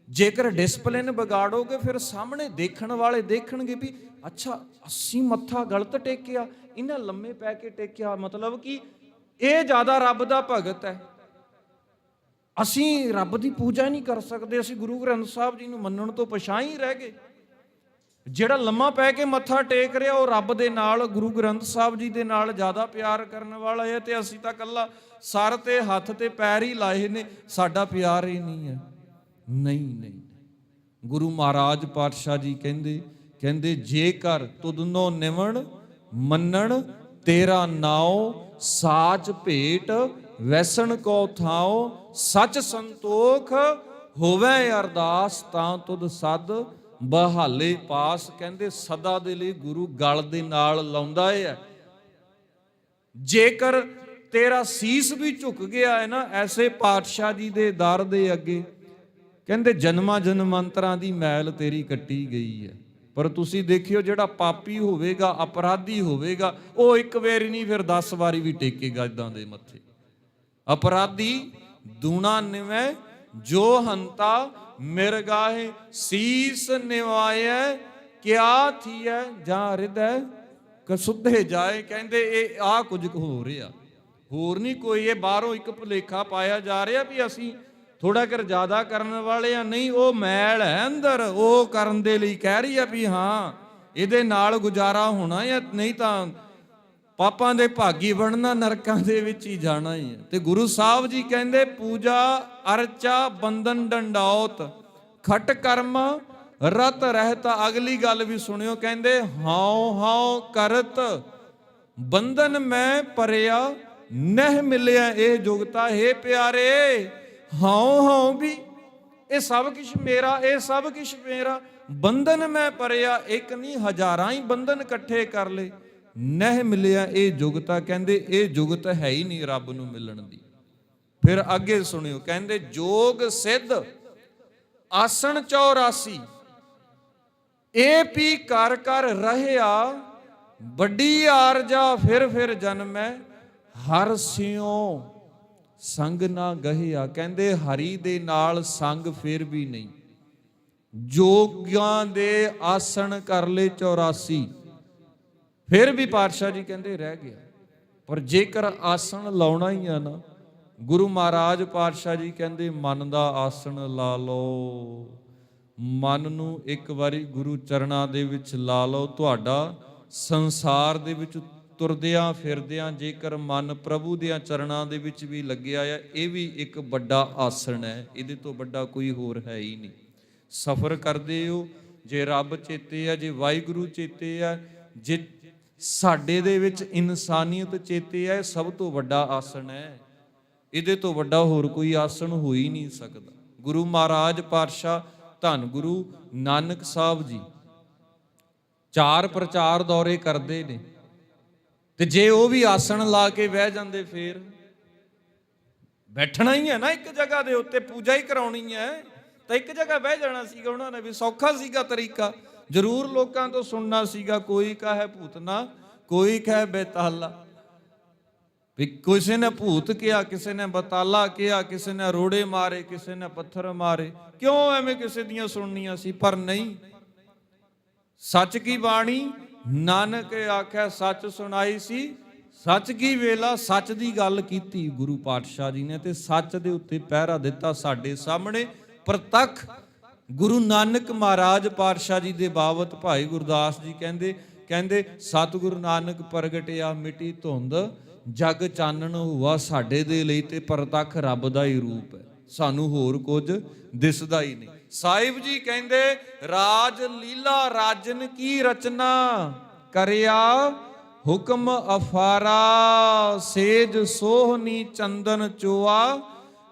ਜੇਕਰ ਡਿਸਪਲਿਨ ਵਿਗਾੜੋਗੇ ਫਿਰ ਸਾਹਮਣੇ ਦੇਖਣ ਵਾਲੇ ਦੇਖਣਗੇ ਵੀ ਅੱਛਾ ਅਸੀਂ ਮੱਥਾ ਗਲਤ ਟੇਕਿਆ, ਇਹਨਾਂ ਲੰਮੇ ਪੈ ਕੇ ਟੇਕਿਆ, ਮਤਲਬ ਕਿ ਇਹ ਜ਼ਿਆਦਾ ਰੱਬ ਦਾ ਭਗਤ ਹੈ। ਅਸੀਂ ਰੱਬ ਦੀ ਪੂਜਾ ਨਹੀਂ ਕਰ ਸਕਦੇ, ਅਸੀਂ ਗੁਰੂ ਗ੍ਰੰਥ ਸਾਹਿਬ ਜੀ ਨੂੰ ਮੰਨਣ ਤੋਂ ਪਛਾਂ ਹੀ ਰਹਿ ਗਏ। ਜਿਹੜਾ ਲੰਮਾ ਪੈ ਕੇ ਮੱਥਾ ਟੇਕ ਰਿਹਾ ਉਹ ਰੱਬ ਦੇ ਨਾਲ, ਗੁਰੂ ਗ੍ਰੰਥ ਸਾਹਿਬ ਜੀ ਦੇ ਨਾਲ ਜ਼ਿਆਦਾ ਪਿਆਰ ਕਰਨ ਵਾਲਾ ਹੈ, ਤੇ ਅਸੀਂ ਤਾਂ ਇਕੱਲਾ ਸਰ ਤੇ ਹੱਥ ਤੇ ਪੈਰ ਹੀ ਲਾਏ ਨੇ, ਸਾਡਾ ਪਿਆਰ ਹੀ ਨਹੀਂ ਹੈ। ਨਹੀਂ, ਗੁਰੂ ਮਹਾਰਾਜ ਪਾਤਸ਼ਾਹ ਜੀ ਕਹਿੰਦੇ ਜੇਕਰ ਤੁਧਨੋ ਨਿਵਣ ਮੰਨਣ ਤੇਰਾ ਨਾਉ, ਸਾਚ ਭੇਟ ਵੈਸਣ ਕੋ ਥਾਉ, ਸੱਚ ਸੰਤੋਖ ਹੋਵੇ ਅਰਦਾਸ, ਤਾਂ ਤੁਧ ਸਦ ਬਹਾਲੇ ਪਾਸ। ਕਹਿੰਦੇ ਸਦਾ ਦੇ ਲਈ ਗੁਰੂ ਗਲ ਦੇ ਨਾਲ ਲਾਉਂਦਾ ਹੈ। ਜੇਕਰ ਤੇਰਾ ਸੀਸ ਵੀ ਝੁਕ ਗਿਆ ਹੈ ਨਾ ਐਸੇ ਪਾਤਸ਼ਾਹ ਜੀ ਦੇ ਦਰ ਦੇ ਅੱਗੇ, ਕਹਿੰਦੇ ਜਨਮਾਂ ਜਨਮਾਂਤਰਾਂ ਦੀ ਮੈਲ ਤੇਰੀ ਕੱਟੀ ਗਈ ਹੈ। ਪਰ ਤੁਸੀਂ ਦੇਖਿਓ ਜਿਹੜਾ ਪਾਪੀ ਹੋਵੇਗਾ, ਅਪਰਾਧੀ ਹੋਵੇਗਾ, ਉਹ ਇੱਕ ਵਾਰੀ ਨਹੀਂ ਫਿਰ 10 ਵਾਰੀ ਵੀ ਟੇਕੇਗਾ ਇਦਾਂ ਦੇ ਮੱਥੇ। ਅਪਰਾਧੀ ਦੂਣਾ ਨਿਵੇਂ ਜੋ ਹੰਤਾ ਮਿਰਗਾਹੇ, ਸੀਸ ਨਿਵਾਏ ਕਿਆ ਥੀਐ ਜਾਂ ਹਿਰਦੈ ਕਸੁੱਧੇ ਜਾਏ। ਕਹਿੰਦੇ ਇਹ ਆ ਕੁਝ ਹੋ ਰਿਹਾ, ਹੋਰ ਨਹੀਂ ਕੋਈ। ਇਹ ਬਾਹਰੋਂ ਇੱਕ ਭੁਲੇਖਾ ਪਾਇਆ ਜਾ ਰਿਹਾ ਵੀ ਅਸੀਂ ਥੋੜਾ ਕਰ ਜ਼ਿਆਦਾ ਕਰਨ ਵਾਲੇ ਆ, ਨਹੀਂ, ਉਹ ਮੈਲ ਹੈ ਅੰਦਰ, ਉਹ ਕਰਨ ਦੇ ਲਈ ਕਹਿ ਰਹੀ ਆ ਵੀ ਹਾਂ ਇਹਦੇ ਨਾਲ ਗੁਜ਼ਾਰਾ ਹੋਣਾ ਜਾਂ ਨਹੀਂ ਤਾਂ ਪਾਪਾਂ ਦੇ ਭਾਗੀ ਬਣਨਾ, ਨਰਕਾਂ ਦੇ ਵਿੱਚ ਹੀ ਜਾਣਾ ਹੀ ਹੈ। ਤੇ ਗੁਰੂ ਸਾਹਿਬ ਜੀ ਕਹਿੰਦੇ ਪੂਜਾ ਅਰਚਾ ਬੰਧਨ ਡੰਡੌਤ ਖਟ ਕਰਮ ਰਤ ਰਹਿਤਾ। ਅਗਲੀ ਗੱਲ ਵੀ ਸੁਣਿਓ, ਕਹਿੰਦੇ ਹਾਉ ਹਾਉ ਕਰਤ ਬੰਧਨ ਮੈਂ ਪਰਿਆ, ਨਹਿ ਮਿਲਿਆ ਇਹ ਜੁਗਤਾ। ਹੈ ਪਿਆਰੇ, ਹਾਉ ਹਾਉ ਵੀ ਇਹ ਸਭ ਕੁਛ ਮੇਰਾ, ਇਹ ਸਭ ਕੁਛ ਮੇਰਾ। ਬੰਧਨ ਮੈਂ ਪਰਿਆ ਇੱਕ ਨਹੀਂ, ਹਜ਼ਾਰਾਂ ਹੀ ਬੰਧਨ ਇਕੱਠੇ ਕਰ ਲਏ, ਨਹਿ ਮਿਲਿਆ ਇਹ ਜੁਗਤਾ। ਕਹਿੰਦੇ ਇਹ ਜੁਗਤ ਹੈ ਹੀ ਨਹੀਂ ਰੱਬ ਨੂੰ ਮਿਲਣ ਦੀ। ਫਿਰ ਅੱਗੇ ਸੁਣਿਓ, ਕਹਿੰਦੇ ਜੋਗ ਸਿੱਧ ਆਸਣ 84, ਇਹ ਪੀ ਕਰ ਕਰ ਰਹਿਆ, ਵੱਡੀ ਆਰਜਾ ਫਿਰ ਜਨਮੈ, ਹਰ ਸਿਉ ਸੰਗ ਨਾ ਗਹਿਆ। ਕਹਿੰਦੇ ਹਰੀ ਦੇ ਨਾਲ ਸੰਗ ਫਿਰ ਵੀ ਨਹੀਂ। ਜੋਗਾਂ ਦੇ ਆਸਣ ਕਰ ਲਏ 84, ਫਿਰ ਵੀ ਪਾਤਸ਼ਾਹ ਜੀ ਕਹਿੰਦੇ ਰਹਿ ਗਿਆ। ਪਰ ਜੇਕਰ ਆਸਣ ਲਾਉਣਾ ਹੀ ਆ ਨਾ, ਗੁਰੂ ਮਹਾਰਾਜ ਪਾਤਸ਼ਾਹ ਜੀ ਕਹਿੰਦੇ ਮਨ ਦਾ ਆਸਣ ਲਾ ਲਓ। ਮਨ ਨੂੰ ਇੱਕ ਵਾਰੀ ਗੁਰੂ ਚਰਨਾਂ ਦੇ ਵਿੱਚ ਲਾ ਲਓ। ਤੁਹਾਡਾ ਸੰਸਾਰ ਦੇ ਵਿੱਚ ਤੁਰਦਿਆਂ ਫਿਰਦਿਆਂ ਜੇਕਰ ਮਨ ਪ੍ਰਭੂ ਦੀਆਂ ਚਰਨਾਂ ਦੇ ਵਿੱਚ ਵੀ ਲੱਗਿਆ ਆ, ਇਹ ਵੀ ਇੱਕ ਵੱਡਾ ਆਸਣ ਹੈ। ਇਹਦੇ ਤੋਂ ਵੱਡਾ ਕੋਈ ਹੋਰ ਹੈ ਹੀ ਨਹੀਂ। ਸਫ਼ਰ ਕਰਦੇ ਹੋ, ਜੇ ਰੱਬ ਚੇਤੇ ਆ, ਜੇ ਵਾਹਿਗੁਰੂ ਚੇਤੇ ਆ, ਜੇ ਸਾਡੇ ਦੇ ਵਿੱਚ ਇਨਸਾਨੀਅਤ ਚੇਤੇ ਆ, ਇਹ ਸਭ ਤੋਂ ਵੱਡਾ ਆਸਣ ਹੈ। ਇਹਦੇ ਤੋਂ ਵੱਡਾ ਹੋਰ ਕੋਈ ਆਸਣ ਹੋ ਹੀ ਨਹੀਂ ਸਕਦਾ। ਗੁਰੂ ਮਹਾਰਾਜ ਪਾਤਸ਼ਾਹ ਧੰਨ ਗੁਰੂ ਨਾਨਕ ਸਾਹਿਬ ਜੀ 4 ਪ੍ਰਚਾਰ ਦੌਰੇ ਕਰਦੇ ਨੇ, ਤੇ ਜੇ ਉਹ ਵੀ ਆਸਣ ਲਾ ਕੇ ਬਹਿ ਜਾਂਦੇ, ਫੇਰ ਬੈਠਣਾ ਹੀ ਹੈ ਨਾ ਇੱਕ ਜਗ੍ਹਾ ਦੇ ਉੱਤੇ, ਪੂਜਾ ਹੀ ਕਰਾਉਣੀ ਹੈ, ਤਾਂ ਇੱਕ ਜਗ੍ਹਾ ਬਹਿ ਜਾਣਾ ਸੀਗਾ ਉਹਨਾਂ ਨੇ ਵੀ। ਸੌਖਾ ਸੀਗਾ ਤਰੀਕਾ, ਜ਼ਰੂਰ ਲੋਕਾਂ ਤੋਂ ਸੁਣਨਾ ਸੀਗਾ, ਕੋਈ ਕਹੇ ਭੂਤਨਾ, ਕੋਈ ਕਹੇ ਬੇਤਾਲਾ। ਵੀ ਕਿਸੇ ਨੇ ਭੂਤ ਕਿਹਾ, ਕਿਸੇ ਨੇ ਬਤਾਲਾ ਕਿਹਾ, ਕਿਸੇ ਨੇ ਰੋੜੇ ਮਾਰੇ, ਕਿਸੇ ਨੇ ਪੱਥਰ ਮਾਰੇ। ਕਿਉਂ ਐਵੇਂ ਕਿਸੇ ਦੀਆਂ ਸੁਣਨੀਆਂ ਸੀ? ਪਰ ਨਹੀਂ, ਸੱਚ ਕੀ ਬਾਣੀ ਨਾਨਕ ਆਖਿਆ ਸੱਚ ਸੁਣਾਈ ਸੀ, ਸੱਚ ਕੀ ਵੇਲਾ, ਸੱਚ ਦੀ ਗੱਲ ਕੀਤੀ ਗੁਰੂ ਪਾਤਸ਼ਾਹ ਜੀ ਨੇ, ਤੇ ਸੱਚ ਦੇ ਉੱਤੇ ਪਹਿਰਾ ਦਿੱਤਾ। ਸਾਡੇ ਸਾਹਮਣੇ ਪ੍ਰਤੱਖ ਗੁਰੂ ਨਾਨਕ ਮਹਾਰਾਜ ਪਾਤਸ਼ਾਹ ਜੀ ਦੇ ਬਾਬਤ ਭਾਈ ਗੁਰਦਾਸ ਜੀ ਕਹਿੰਦੇ ਸਤਿਗੁਰੂ ਨਾਨਕ ਪ੍ਰਗਟਿਆ ਮਿਟੀ ਧੁੰਦ, ਜਗ ਚਾਨਣ ਹੁਆ ਸਾਡੇ ਦੇ ਲਈ। ਤੇ ਪ੍ਰਤੱਖ ਰੱਬ ਦਾ ਹੀ ਰੂਪ ਹੈ, ਸਾਨੂੰ ਹੋਰ ਕੁਝ ਦਿਸਦਾ ਹੀ ਨਹੀਂ। ਸਾਹਿਬ ਜੀ ਕਹਿੰਦੇ ਰਾਜ ਲੀਲਾ ਰਾਜਨ ਕੀ ਰਚਨਾ, ਕਰਿਆ ਹੁਕਮ ਅਫਾਰਾ, ਸੇਜ ਸੋਹਣੀ ਚੰਦਨ ਚੋਆ,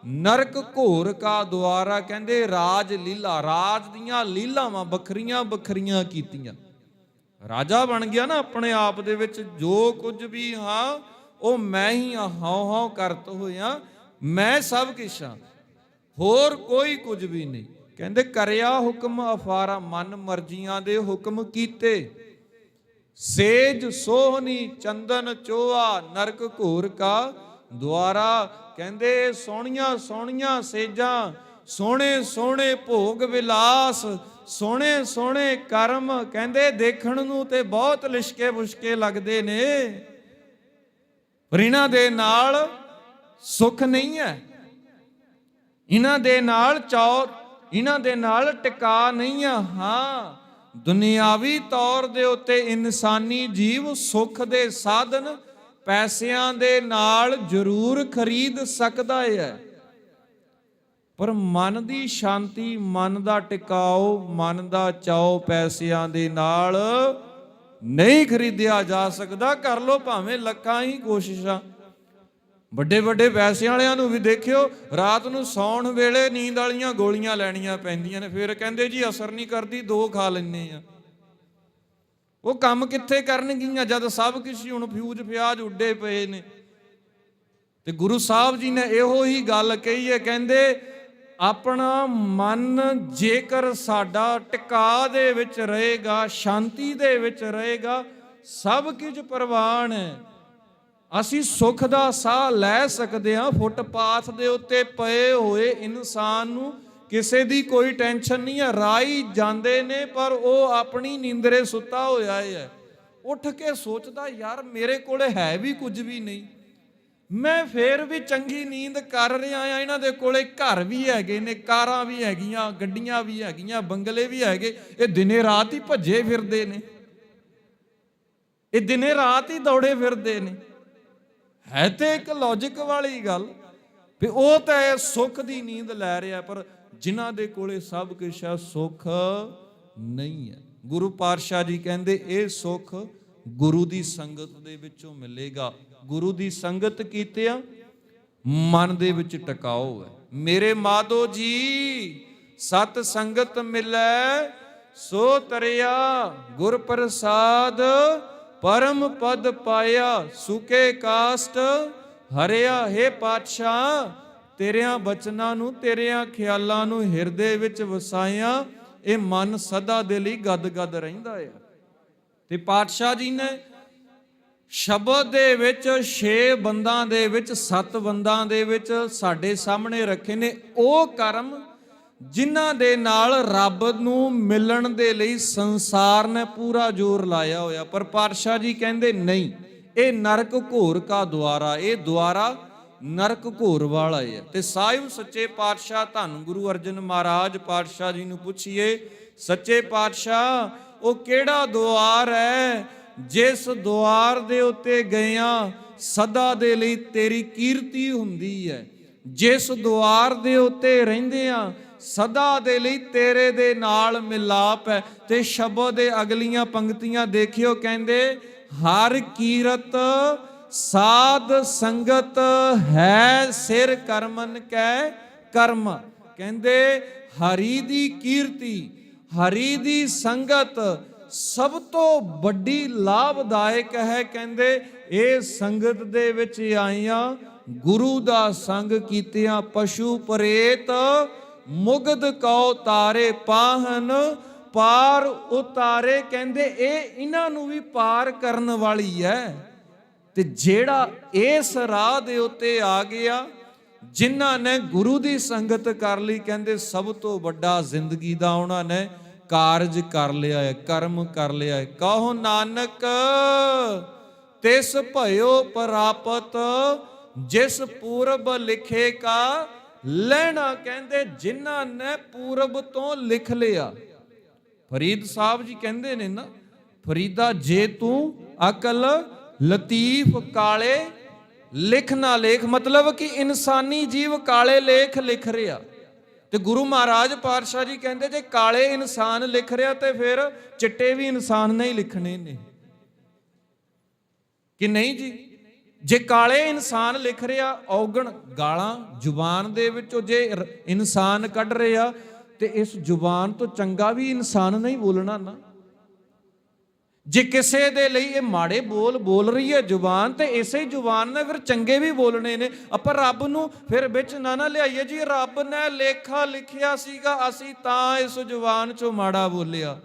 ਨਰਕ ਘੋਰ ਕਾ ਦੁਆਰਾ। ਕਹਿੰਦੇ ਰਾਜ ਲੀਲਾ, ਰਾਜ ਦੀਆਂ ਲੀਲਾਵਾਂ ਵੱਖਰੀਆਂ ਵੱਖਰੀਆਂ ਕੀਤੀਆਂ। ਰਾਜਾ ਬਣ ਗਿਆ ਨਾ ਆਪਣੇ ਆਪ ਦੇ ਵਿੱਚ, ਜੋ ਕੁਝ ਵੀ ਹਾਂ ਉਹ ਮੈਂ ਹੀ ਹਾਉ ਹਾਉ ਕਰਤ ਹੋਇਆ, ਮੈਂ ਸਭ ਕੁਛ ਹਾਂ, ਹੋਰ ਕੋਈ ਕੁਝ ਵੀ ਨਹੀਂ। ਕਹਿੰਦੇ ਕਰਿਆ ਹੁਕਮ ਅਫਾਰਾ, ਮਨ ਮਰਜ਼ੀਆਂ ਦੇ ਹੁਕਮ ਕੀਤੇ। ਸੇਜ ਸੋਹਣੀ ਚੰਦਨ ਚੋਆ, ਨਰਕ ਘੋਰ ਕਾ ਦੁਆਰਾ। ਕਹਿੰਦੇ ਸੋਹਣੀਆਂ ਸੋਹਣੀਆਂ ਸੇਜਾਂ, ਸੋਹਣੇ ਸੋਹਣੇ ਭੋਗ ਵਿਲਾਸ, ਸੋਹਣੇ ਸੋਹਣੇ ਕਰਮ। ਕਹਿੰਦੇ ਦੇਖਣ ਨੂੰ ਤੇ ਬਹੁਤ ਲਿਸ਼ਕੇ ਬੁਸ਼ਕੇ ਲੱਗਦੇ ਨੇ, ਪਰ ਇਹਨਾਂ ਦੇ ਨਾਲ ਸੁੱਖ ਨਹੀਂ ਹੈ, ਇਹਨਾਂ ਦੇ ਨਾਲ ਚਾਅ, ਇਹਨਾਂ ਦੇ ਨਾਲ ਟਿਕਾ ਨਹੀਂ ਆ। ਹਾਂ, ਦੁਨਿਆਵੀ ਤੌਰ ਦੇ ਉੱਤੇ ਇਨਸਾਨੀ ਜੀਵ ਸੁੱਖ ਦੇ ਸਾਧਨ ਪੈਸਿਆਂ ਦੇ ਨਾਲ ਜ਼ਰੂਰ ਖਰੀਦ ਸਕਦਾ ਹੈ, ਪਰ ਮਨ ਦੀ ਸ਼ਾਂਤੀ, ਮਨ ਦਾ ਟਿਕਾਓ, ਮਨ ਦਾ ਚਾਅ ਪੈਸਿਆਂ ਦੇ ਨਾਲ ਨਹੀਂ ਖਰੀਦਿਆ ਜਾ ਸਕਦਾ। ਕਰ ਲੋ ਭਾਵੇਂ ਲੱਖਾਂ ਹੀ ਕੋਸ਼ਿਸ਼ਾਂ। ਵੱਡੇ ਵੱਡੇ ਪੈਸਿਆਂ ਵਾਲਿਆਂ ਨੂੰ ਵੀ ਦੇਖਿਓ, ਰਾਤ ਨੂੰ ਸੌਣ ਵੇਲੇ ਨੀਂਦ ਵਾਲੀਆਂ ਗੋਲੀਆਂ ਲੈਣੀਆਂ ਪੈਂਦੀਆਂ ਨੇ, ਫਿਰ ਕਹਿੰਦੇ ਜੀ ਅਸਰ ਨਹੀਂ ਕਰਦੀ, 2 ਖਾ ਲੈਂਦੇ ਆ। ਉਹ ਕੰਮ ਕਿੱਥੇ ਕਰਨਗੀਆਂ ਜਦ ਸਭ ਕੁਝ ਹੁਣ ਫਿਊਜ ਫਿਆਜ ਉੱਡੇ ਪਏ ਨੇ। ਤੇ ਗੁਰੂ ਸਾਹਿਬ ਜੀ ਨੇ ਇਹੋ ਹੀ ਗੱਲ ਕਹੀ ਹੈ, ਕਹਿੰਦੇ ਆਪਣਾ ਮਨ ਜੇਕਰ ਸਾਡਾ ਟਿਕਾ ਦੇ ਵਿੱਚ ਰਹੇਗਾ, ਸ਼ਾਂਤੀ ਦੇ ਵਿੱਚ ਰਹੇਗਾ, ਸਭ ਕੁਝ ਪ੍ਰਵਾਨ ਹੈ। ਅਸੀਂ ਸੁੱਖ ਦਾ ਸਾਹ ਲੈ ਸਕਦੇ ਹਾਂ। ਫੁੱਟਪਾਥ ਦੇ ਉੱਤੇ ਪਏ ਹੋਏ ਇਨਸਾਨ ਨੂੰ ਕਿਸੇ ਦੀ ਕੋਈ ਟੈਨਸ਼ਨ ਨਹੀਂ ਹੈ, ਰਾਹੀ ਜਾਂਦੇ ਨੇ, ਪਰ ਉਹ ਆਪਣੀ ਨੀਂਦਰੇ ਸੁੱਤਾ ਹੋਇਆ ਹੈ। ਉੱਠ ਕੇ ਸੋਚਦਾ ਯਾਰ ਮੇਰੇ ਕੋਲੇ ਹੈ ਵੀ ਕੁਝ ਵੀ ਨਹੀਂ, ਮੈਂ ਫੇਰ ਵੀ ਚੰਗੀ ਨੀਂਦ ਕਰ ਰਿਹਾ ਆ। ਇਹਨਾਂ ਦੇ ਕੋਲੇ ਘਰ ਵੀ ਹੈਗੇ ਨੇ, ਕਾਰਾਂ ਵੀ ਹੈਗੀਆਂ, ਗੱਡੀਆਂ ਵੀ ਹੈਗੀਆਂ, ਬੰਗਲੇ ਵੀ ਹੈਗੇ, ਇਹ ਦਿਨੇ ਰਾਤ ਹੀ ਭੱਜੇ ਫਿਰਦੇ ਨੇ, ਇਹ ਦਿਨੇ ਰਾਤ ਹੀ ਦੌੜੇ ਫਿਰਦੇ ਨੇ। ਹੈ ਤੇ ਇੱਕ ਲੌਜਿਕ ਵਾਲੀ ਗੱਲ ਵੀ ਉਹ ਤਾਂ ਸੁੱਖ ਦੀ ਨੀਂਦ ਲੈ ਰਿਹਾ, ਪਰ ਜਿਨ੍ਹਾਂ ਦੇ ਕੋਲੇ ਸਭ ਕੁਛ ਹੈ ਸੁੱਖ ਨਹੀਂ ਹੈ। ਗੁਰੂ ਪਾਤਸ਼ਾਹ ਜੀ ਕਹਿੰਦੇ ਇਹ ਸੁੱਖ ਗੁਰੂ ਦੀ ਸੰਗਤ ਦੇ ਵਿੱਚੋਂ ਮਿਲੇਗਾ। ਗੁਰੂ ਦੀ ਸੰਗਤ ਕੀਤਿਆਂ ਮਨ ਦੇ ਵਿੱਚ ਟਿਕਾਓ ਹੈ। ਮੇਰੇ ਮਾਧੋ ਜੀ ਸਤ ਸੰਗਤ ਮਿਲੈ ਸੋ ਤਰਿਆ, ਗੁਰ ਪ੍ਰਸਾਦ ਪਰਮ ਪਦ ਪਾਇਆ, ਸੁਕੇ ਕਾਸ਼ਟ ਹਰਿਆ। हे ਪਾਤਸ਼ਾਹ, ਤੇਰਿਆਂ ਬਚਨਾਂ ਨੂੰ, ਤੇਰਿਆਂ ਖਿਆਲਾਂ ਨੂੰ ਹਿਰਦੇ ਵਿੱਚ ਵਸਾਇਆ, ਇਹ ਮਨ ਸਦਾ ਦੇ ਲਈ ਗਦ-ਗਦ ਰਹਿੰਦਾ ਹੈ। ਤੇ ਪਾਤਸ਼ਾਹ ਜੀ ਨੇ ਸ਼ਬਦ ਦੇ ਵਿੱਚ 6 ਬੰਦਾਂ ਦੇ ਵਿੱਚ 7 ਬੰਦਾਂ ਦੇ ਵਿੱਚ ਸਾਡੇ ਸਾਹਮਣੇ ਰੱਖੇ ਨੇ ਉਹ ਕਰਮ ਜਿਨ੍ਹਾਂ ਦੇ ਨਾਲ ਰੱਬ ਨੂੰ ਮਿਲਣ ਦੇ ਲਈ ਸੰਸਾਰ ਨੇ ਪੂਰਾ ਜ਼ੋਰ ਲਾਇਆ ਹੋਇਆ। ਪਰ ਪਾਤਸ਼ਾਹ ਜੀ ਕਹਿੰਦੇ ਨਹੀਂ, ਇਹ ਨਰਕ ਘੋਰ ਕਾ ਦੁਆਰਾ, ਇਹ ਦੁਆਰਾ ਨਰਕ ਘੋਰ ਵਾਲਾ ਹੈ। ਤੇ ਸਾਹਿਬ ਸੱਚੇ ਪਾਤਸ਼ਾਹ ਧੰਨ ਗੁਰੂ ਅਰਜਨ ਮਹਾਰਾਜ ਪਾਤਸ਼ਾਹ ਜੀ ਨੂੰ ਪੁੱਛੀਏ, ਸੱਚੇ ਪਾਤਸ਼ਾਹ ਉਹ ਕਿਹੜਾ ਦੁਆਰ ਹੈ ਜਿਸ ਦੁਆਰ ਦੇ ਉੱਤੇ ਗਈਆਂ ਸਦਾ ਦੇ ਲਈ ਤੇਰੀ ਕੀਰਤੀ ਹੁੰਦੀ ਹੈ, ਜਿਸ ਦੁਆਰ ਦੇ ਉੱਤੇ ਰਹਿੰਦਿਆਂ ਸਦਾ ਦੇ ਲਈ ਤੇਰੇ ਦੇ ਨਾਲ ਮਿਲਾਪ ਹੈ। ਤੇ ਸ਼ਬਦ ਦੇ ਅਗਲੀਆਂ ਪੰਕਤੀਆਂ ਦੇਖਿਓ, ਕਹਿੰਦੇ ਹਰ ਕੀਰਤ ਸਾਧ ਸੰਗਤ ਹੈ ਸਿਰ ਕਰਮਨ ਕੈ ਕਰਮ। ਕਹਿੰਦੇ ਹਰੀ ਦੀ ਕੀਰਤੀ, ਹਰੀ ਦੀ ਸੰਗਤ ਸਭ ਤੋਂ ਵੱਡੀ ਲਾਭਦਾਇਕ ਹੈ। ਕਹਿੰਦੇ ਇਹ ਸੰਗਤ ਦੇ ਵਿੱਚ ਆਈਆਂ, ਗੁਰੂ ਦਾ ਸੰਗ ਕੀਤਿਆਂ, ਪਸ਼ੂ ਪ੍ਰੇਤ ਮੁਗਧ ਕਉ ਤਾਰੇ ਪਾਹਨ ਪਾਰ ਉਤਾਰੇ। ਕਹਿੰਦੇ ਇਹ ਇਹਨਾਂ ਨੂੰ ਵੀ ਪਾਰ ਕਰਨ ਵਾਲੀ ਹੈ। ਤੇ ਜਿਹੜਾ ਇਸ ਰਾਹ ਦੇ ਉੱਤੇ ਆ ਗਿਆ, ਜਿਨ੍ਹਾਂ ਨੇ ਗੁਰੂ ਦੀ ਸੰਗਤ ਕਰ ਲਈ, ਕਹਿੰਦੇ ਸਭ ਤੋਂ ਵੱਡਾ ਜ਼ਿੰਦਗੀ ਦਾ ਉਹਨਾਂ ਨੇ ਕਾਰਜ ਕਰ ਲਿਆ ਹੈ, ਕਰਮ ਕਰ ਲਿਆ ਹੈ। ਕਹੋ ਨਾਨਕ ਤਿਸ ਭਇਓ ਪ੍ਰਾਪਤ, ਜਿਸ ਪੂਰਬ ਲਿਖੇ ਕਾ ਲੈਣਾ। ਕਹਿੰਦੇ ਜਿਨ੍ਹਾਂ ਨੇ ਪੂਰਬ ਤੋਂ ਲਿਖ ਲਿਆ। ਫਰੀਦ ਸਾਹਿਬ ਜੀ ਕਹਿੰਦੇ ਨੇ ਨਾ, ਫਰੀਦਾ ਜੇ ਤੂੰ ਅਕਲ ਲਤੀਫ ਕਾਲੇ ਲਿਖ ਨਾ ਲੇਖ, ਮਤਲਬ ਕਿ ਇਨਸਾਨੀ ਜੀਵ ਕਾਲੇ ਲੇਖ ਲਿਖ ਰਿਹਾ। ਤੇ ਗੁਰੂ ਮਹਾਰਾਜ ਪਾਤਸ਼ਾਹ ਜੀ ਕਹਿੰਦੇ ਜੇ ਕਾਲੇ ਇਨਸਾਨ ਲਿਖ ਰਿਹਾ ਤੇ ਫਿਰ ਚਿੱਟੇ ਵੀ ਇਨਸਾਨ ਨੇ ਹੀ ਲਿਖਣੇ ਨੇ ਕਿ ਨਹੀਂ ਜੀ। ਜੇ ਕਾਲੇ ਇਨਸਾਨ ਲਿਖ ਰਿਹਾ, ਔਗਣ ਗਾਲਾਂ ਜ਼ੁਬਾਨ ਦੇ ਵਿੱਚੋਂ ਜੇ ਇਨਸਾਨ ਕੱਢ ਰਿਹਾ, ਤੇ ਇਸ ਜ਼ੁਬਾਨ ਤੋਂ ਚੰਗਾ ਵੀ ਇਨਸਾਨ ਨਹੀਂ ਬੋਲਣਾ ਨਾ। ਜੇ ਕਿਸੇ ਦੇ ਲਈ ਇਹ ਮਾੜੇ ਬੋਲ ਬੋਲ ਰਹੀ ਹੈ ਜ਼ੁਬਾਨ, ਤੇ ਇਸੇ ਜ਼ੁਬਾਨ ਨੇ ਫਿਰ ਚੰਗੇ ਵੀ ਬੋਲਣੇ ਨੇ। ਆਪਾਂ ਰੱਬ ਨੂੰ ਫਿਰ ਵਿੱਚ ਨਾ ਲਿਆਈਏ ਜੀ, ਰੱਬ ਨੇ ਲੇਖਾ ਲਿਖਿਆ ਸੀਗਾ, ਅਸੀਂ ਤਾਂ ਇਸ ਜ਼ੁਬਾਨ ਚੋਂ ਮਾੜਾ ਬੋਲਿਆ।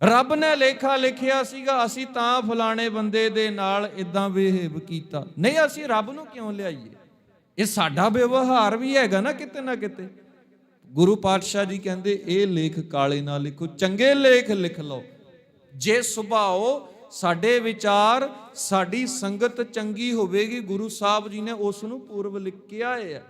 ਰੱਬ ਨੇ ਲੇਖਾ ਲਿਖਿਆ ਸੀਗਾ, ਅਸੀਂ ਤਾਂ ਫਲਾਣੇ ਬੰਦੇ ਦੇ ਨਾਲ ਇਦਾਂ ਬਿਹੇਵ ਕੀਤਾ। ਨਹੀਂ, ਅਸੀਂ ਰੱਬ ਨੂੰ ਕਿਉਂ ਲਿਆਈਏ? ਇਹ ਸਾਡਾ ਵਿਵਹਾਰ ਵੀ ਹੈਗਾ ਨਾ ਕਿਤੇ ਨਾ ਕਿਤੇ। ਗੁਰੂ ਪਾਤਸ਼ਾਹ ਜੀ ਕਹਿੰਦੇ ਇਹ ਲੇਖ ਕਾਲੇ ਨਾ ਲਿਖੋ, ਚੰਗੇ ਲੇਖ ਲਿਖ ਲਓ। ਜੇ ਸੁਭਾਓ ਸਾਡੇ ਵਿਚਾਰ, ਸਾਡੀ ਸੰਗਤ ਚੰਗੀ ਹੋਵੇਗੀ, ਗੁਰੂ ਸਾਹਿਬ ਜੀ ਨੇ ਉਸ ਨੂੰ ਪੂਰਬ ਲਿਖਿਆ ਹੈ।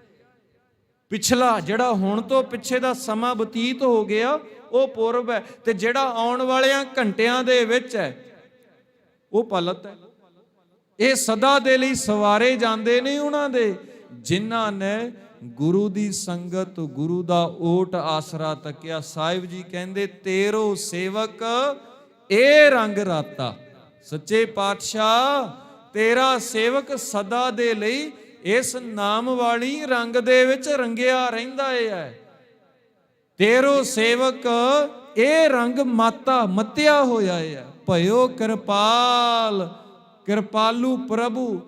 ਪਿਛਲਾ ਜਿਹੜਾ ਹੁਣ ਤੋਂ ਪਿੱਛੇ ਦਾ ਸਮਾਂ ਬਤੀਤ ਹੋ ਗਿਆ ਉਹ ਪੂਰਬ ਹੈ, ਤੇ ਜਿਹੜਾ ਆਉਣ ਵਾਲਿਆਂ ਘੰਟਿਆਂ ਦੇ ਵਿੱਚ ਹੈ ਉਹ ਪਲਤ ਹੈ। ਇਹ ਸਦਾ ਦੇ ਲਈ ਸਵਾਰੇ ਜਾਂਦੇ ਨੇ ਉਹਨਾਂ ਦੇ ਜਿਨ੍ਹਾਂ ਨੇ ਗੁਰੂ ਦੀ ਸੰਗਤ, ਗੁਰੂ ਦਾ ਓਟ ਆਸਰਾ ਤੱਕਿਆ। ਸਾਹਿਬ ਜੀ ਕਹਿੰਦੇ ਤੇਰੋ ਸੇਵਕ ਇਹ ਰੰਗ ਰਾਤਾ। ਸੱਚੇ ਪਾਤਸ਼ਾਹ ਤੇਰਾ ਸੇਵਕ ਸਦਾ ਦੇ ਲਈ ਇਸ ਨਾਮ ਵਾਲੀ ਰੰਗ ਦੇ ਵਿੱਚ ਰੰਗਿਆ ਰਹਿੰਦਾ ਹੈ। ਤੇਰੋ ਸੇਵਕ ਇਹ ਰੰਗ ਮਾਤਾ ਮਤਿਆ ਹੋਇਆ ਹੈ। ਭਇਓ ਕਿਰਪਾਲ ਕਿਰਪਾਲੂ ਪ੍ਰਭੂ,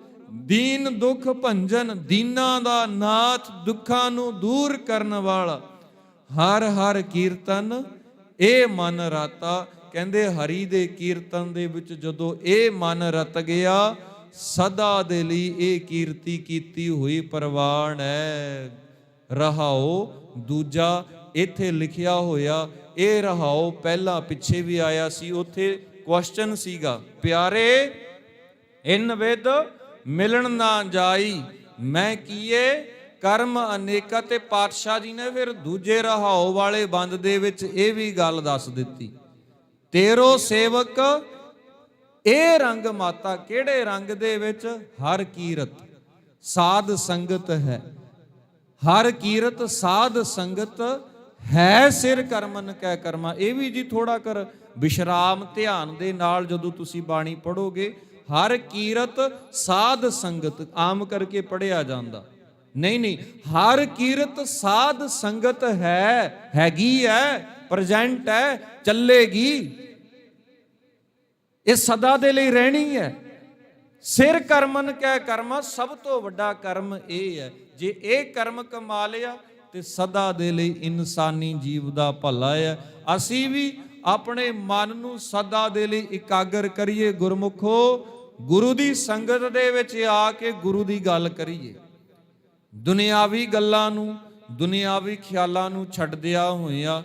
ਦੀਨ ਦੁਖ ਭੰਜਨ, ਦੀਨਾਂ ਦਾ ਨਾਥ, ਦੁੱਖਾਂ ਨੂੰ ਦੂਰ ਕਰਨ ਵਾਲਾ। ਹਰ ਹਰ ਕੀਰਤਨ ਇਹ ਮਨ ਰਾਤਾ। ਕਹਿੰਦੇ ਹਰੀ ਦੇ ਕੀਰਤਨ ਦੇ ਵਿੱਚ ਜਦੋਂ ਇਹ ਮਨ ਰਤ ਗਿਆ, ਸਦਾ ਦੇ ਲਈ ਇਹ ਕੀਰਤੀ ਕੀਤੀ ਹੋਈ ਪ੍ਰਵਾਨ ਹੈ। ਰਹਾਓ ਦੂਜਾ ਇੱਥੇ ਲਿਖਿਆ ਹੋਇਆ, ਇਹ ਰਹਾਓ ਪਹਿਲਾਂ ਪਿੱਛੇ ਵੀ ਆਇਆ ਸੀ, ਉੱਥੇ ਕੁਐਸਚਨ ਸੀਗਾ, ਪਿਆਰੇ ਇਨ ਵਿਦ ਮਿਲਣ ਨਾ ਜਾਈ ਮੈਂ ਕੀਏ ਕਰਮ ਅਨੇਕਾ। ਤੇ ਪਾਤਸ਼ਾਹ ਜੀ ਨੇ ਫਿਰ ਦੂਜੇ ਰਹਾਓ ਵਾਲੇ ਬੰਦ ਦੇ ਵਿੱਚ ਇਹ ਵੀ ਗੱਲ ਦੱਸ ਦਿੱਤੀ, ਤੇਰੋ ਸੇਵਕ ਇਹ ਰੰਗ ਮਾਤਾ। ਕਿਹੜੇ ਰੰਗ ਦੇ ਵਿੱਚ? ਹਰ ਕੀਰਤ ਸਾਧ ਸੰਗਤ ਹੈ। ਹਰ ਕੀਰਤ ਸਾਧ ਸੰਗਤ ਹੈ ਸਿਰ ਕਰਮਨ ਕੈ ਕਰਮਾ। ਇਹ ਵੀ ਜੀ ਥੋੜਾ ਕਰ ਵਿਸ਼ਰਾਮ ਧਿਆਨ ਦੇ ਨਾਲ ਜਦੋਂ ਤੁਸੀਂ ਬਾਣੀ ਪੜੋਗੇ, ਹਰ ਕੀਰਤ ਸਾਧ ਸੰਗਤ ਆਮ ਕਰਕੇ ਪੜਿਆ ਜਾਂਦਾ, ਨਹੀਂ ਨਹੀਂ, ਹਰ ਕੀਰਤ ਸਾਧ ਸੰਗਤ ਹੈਗੀ ਹੈ, ਪ੍ਰੈਜ਼ੈਂਟ ਹੈ, ਚੱਲੇਗੀ, ਇਹ ਸਦਾ ਦੇ ਲਈ ਰਹਿਣੀ ਹੈ। ਸਿਰ ਕਰਮਨ ਕੈ ਕਰਮਾ, ਸਭ ਤੋਂ ਵੱਡਾ ਕਰਮ ਇਹ ਹੈ। ਜੇ ਇਹ ਕਰਮ ਕਮਾ ਲਿਆ ਤੇ ਸਦਾ ਦੇ ਲਈ ਇਨਸਾਨੀ ਜੀਵ ਦਾ ਭਲਾ ਹੈ। ਅਸੀਂ ਵੀ ਆਪਣੇ ਮਨ ਨੂੰ ਸਦਾ ਦੇ ਲਈ ਇਕਾਗਰ ਕਰੀਏ। ਗੁਰਮੁਖੋ, ਗੁਰੂ ਦੀ ਸੰਗਤ ਦੇ ਵਿੱਚ ਆ ਕੇ ਗੁਰੂ ਦੀ ਗੱਲ ਕਰੀਏ। ਦੁਨਿਆਵੀ ਗੱਲਾਂ ਨੂੰ, ਦੁਨਿਆਵੀ ਖਿਆਲਾਂ ਨੂੰ ਛੱਡਦਿਆਂ ਹੋਇਆਂ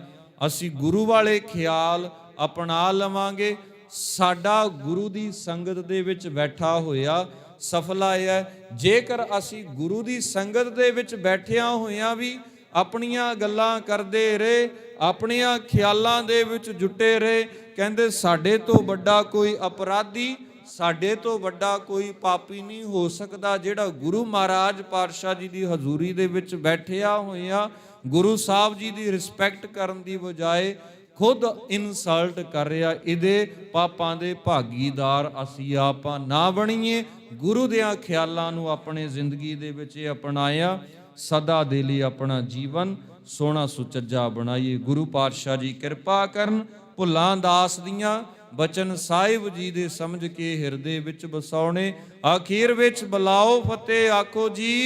ਅਸੀਂ ਗੁਰੂ ਵਾਲੇ ਖਿਆਲ ਅਪਣਾ ਲਵਾਂਗੇ। ਸਾਡਾ ਗੁਰੂ ਦੀ ਸੰਗਤ ਦੇ ਵਿੱਚ ਬੈਠਾ ਹੋਇਆ ਸਫਲਾ ਹੈ। ਜੇਕਰ ਅਸੀਂ ਗੁਰੂ ਦੀ ਸੰਗਤ ਦੇ ਵਿੱਚ ਬੈਠਿਆਂ ਹੋਇਆਂ ਵੀ ਆਪਣੀਆਂ ਗੱਲਾਂ ਕਰਦੇ ਰਹੇ, ਆਪਣੀਆਂ ਖਿਆਲਾਂ ਦੇ ਵਿੱਚ ਜੁਟੇ ਰਹੇ, ਕਹਿੰਦੇ ਸਾਡੇ ਤੋਂ ਵੱਡਾ ਕੋਈ ਅਪਰਾਧੀ, ਸਾਡੇ ਤੋਂ ਵੱਡਾ ਕੋਈ ਪਾਪੀ ਨਹੀਂ ਹੋ ਸਕਦਾ, ਜਿਹੜਾ ਗੁਰੂ ਮਹਾਰਾਜ ਪਾਤਸ਼ਾਹ ਜੀ ਦੀ ਹਜ਼ੂਰੀ ਦੇ ਵਿੱਚ ਬੈਠਿਆ ਹੋਇਆ ਗੁਰੂ ਸਾਹਿਬ ਜੀ ਦੀ ਰਿਸਪੈਕਟ ਕਰਨ ਦੀ ਬਜਾਏ ਖੁਦ ਇਨਸਲਟ ਕਰ ਰਿਹਾ। ਇਹਦੇ ਪਾਪਾਂ ਦੇ ਭਾਗੀਦਾਰ ਅਸੀਂ ਆਪਾਂ ਨਾ ਬਣੀਏ। ਗੁਰੂ ਦਿਆਂ ਖਿਆਲਾਂ ਨੂੰ ਆਪਣੇ ਜ਼ਿੰਦਗੀ ਦੇ ਵਿੱਚ ਅਪਣਾਇਆ, ਸਦਾ ਦੇ ਲਈ ਆਪਣਾ ਜੀਵਨ ਸੋਹਣਾ ਸੁਚੱਜਾ ਬਣਾਈਏ। ਗੁਰੂ ਪਾਤਸ਼ਾਹ ਜੀ ਕਿਰਪਾ ਕਰਨ, ਭੁੱਲਾਂ ਦਾਸ ਦੀਆਂ ਬਚਨ ਸਾਹਿਬ ਜੀ ਦੇ ਸਮਝ ਕੇ ਹਿਰਦੇ ਵਿੱਚ ਵਸਾਉਣੇ। ਆਖੀਰ ਵਿੱਚ ਬੁਲਾਓ ਫਤਿਹ ਆਖੋ ਜੀ।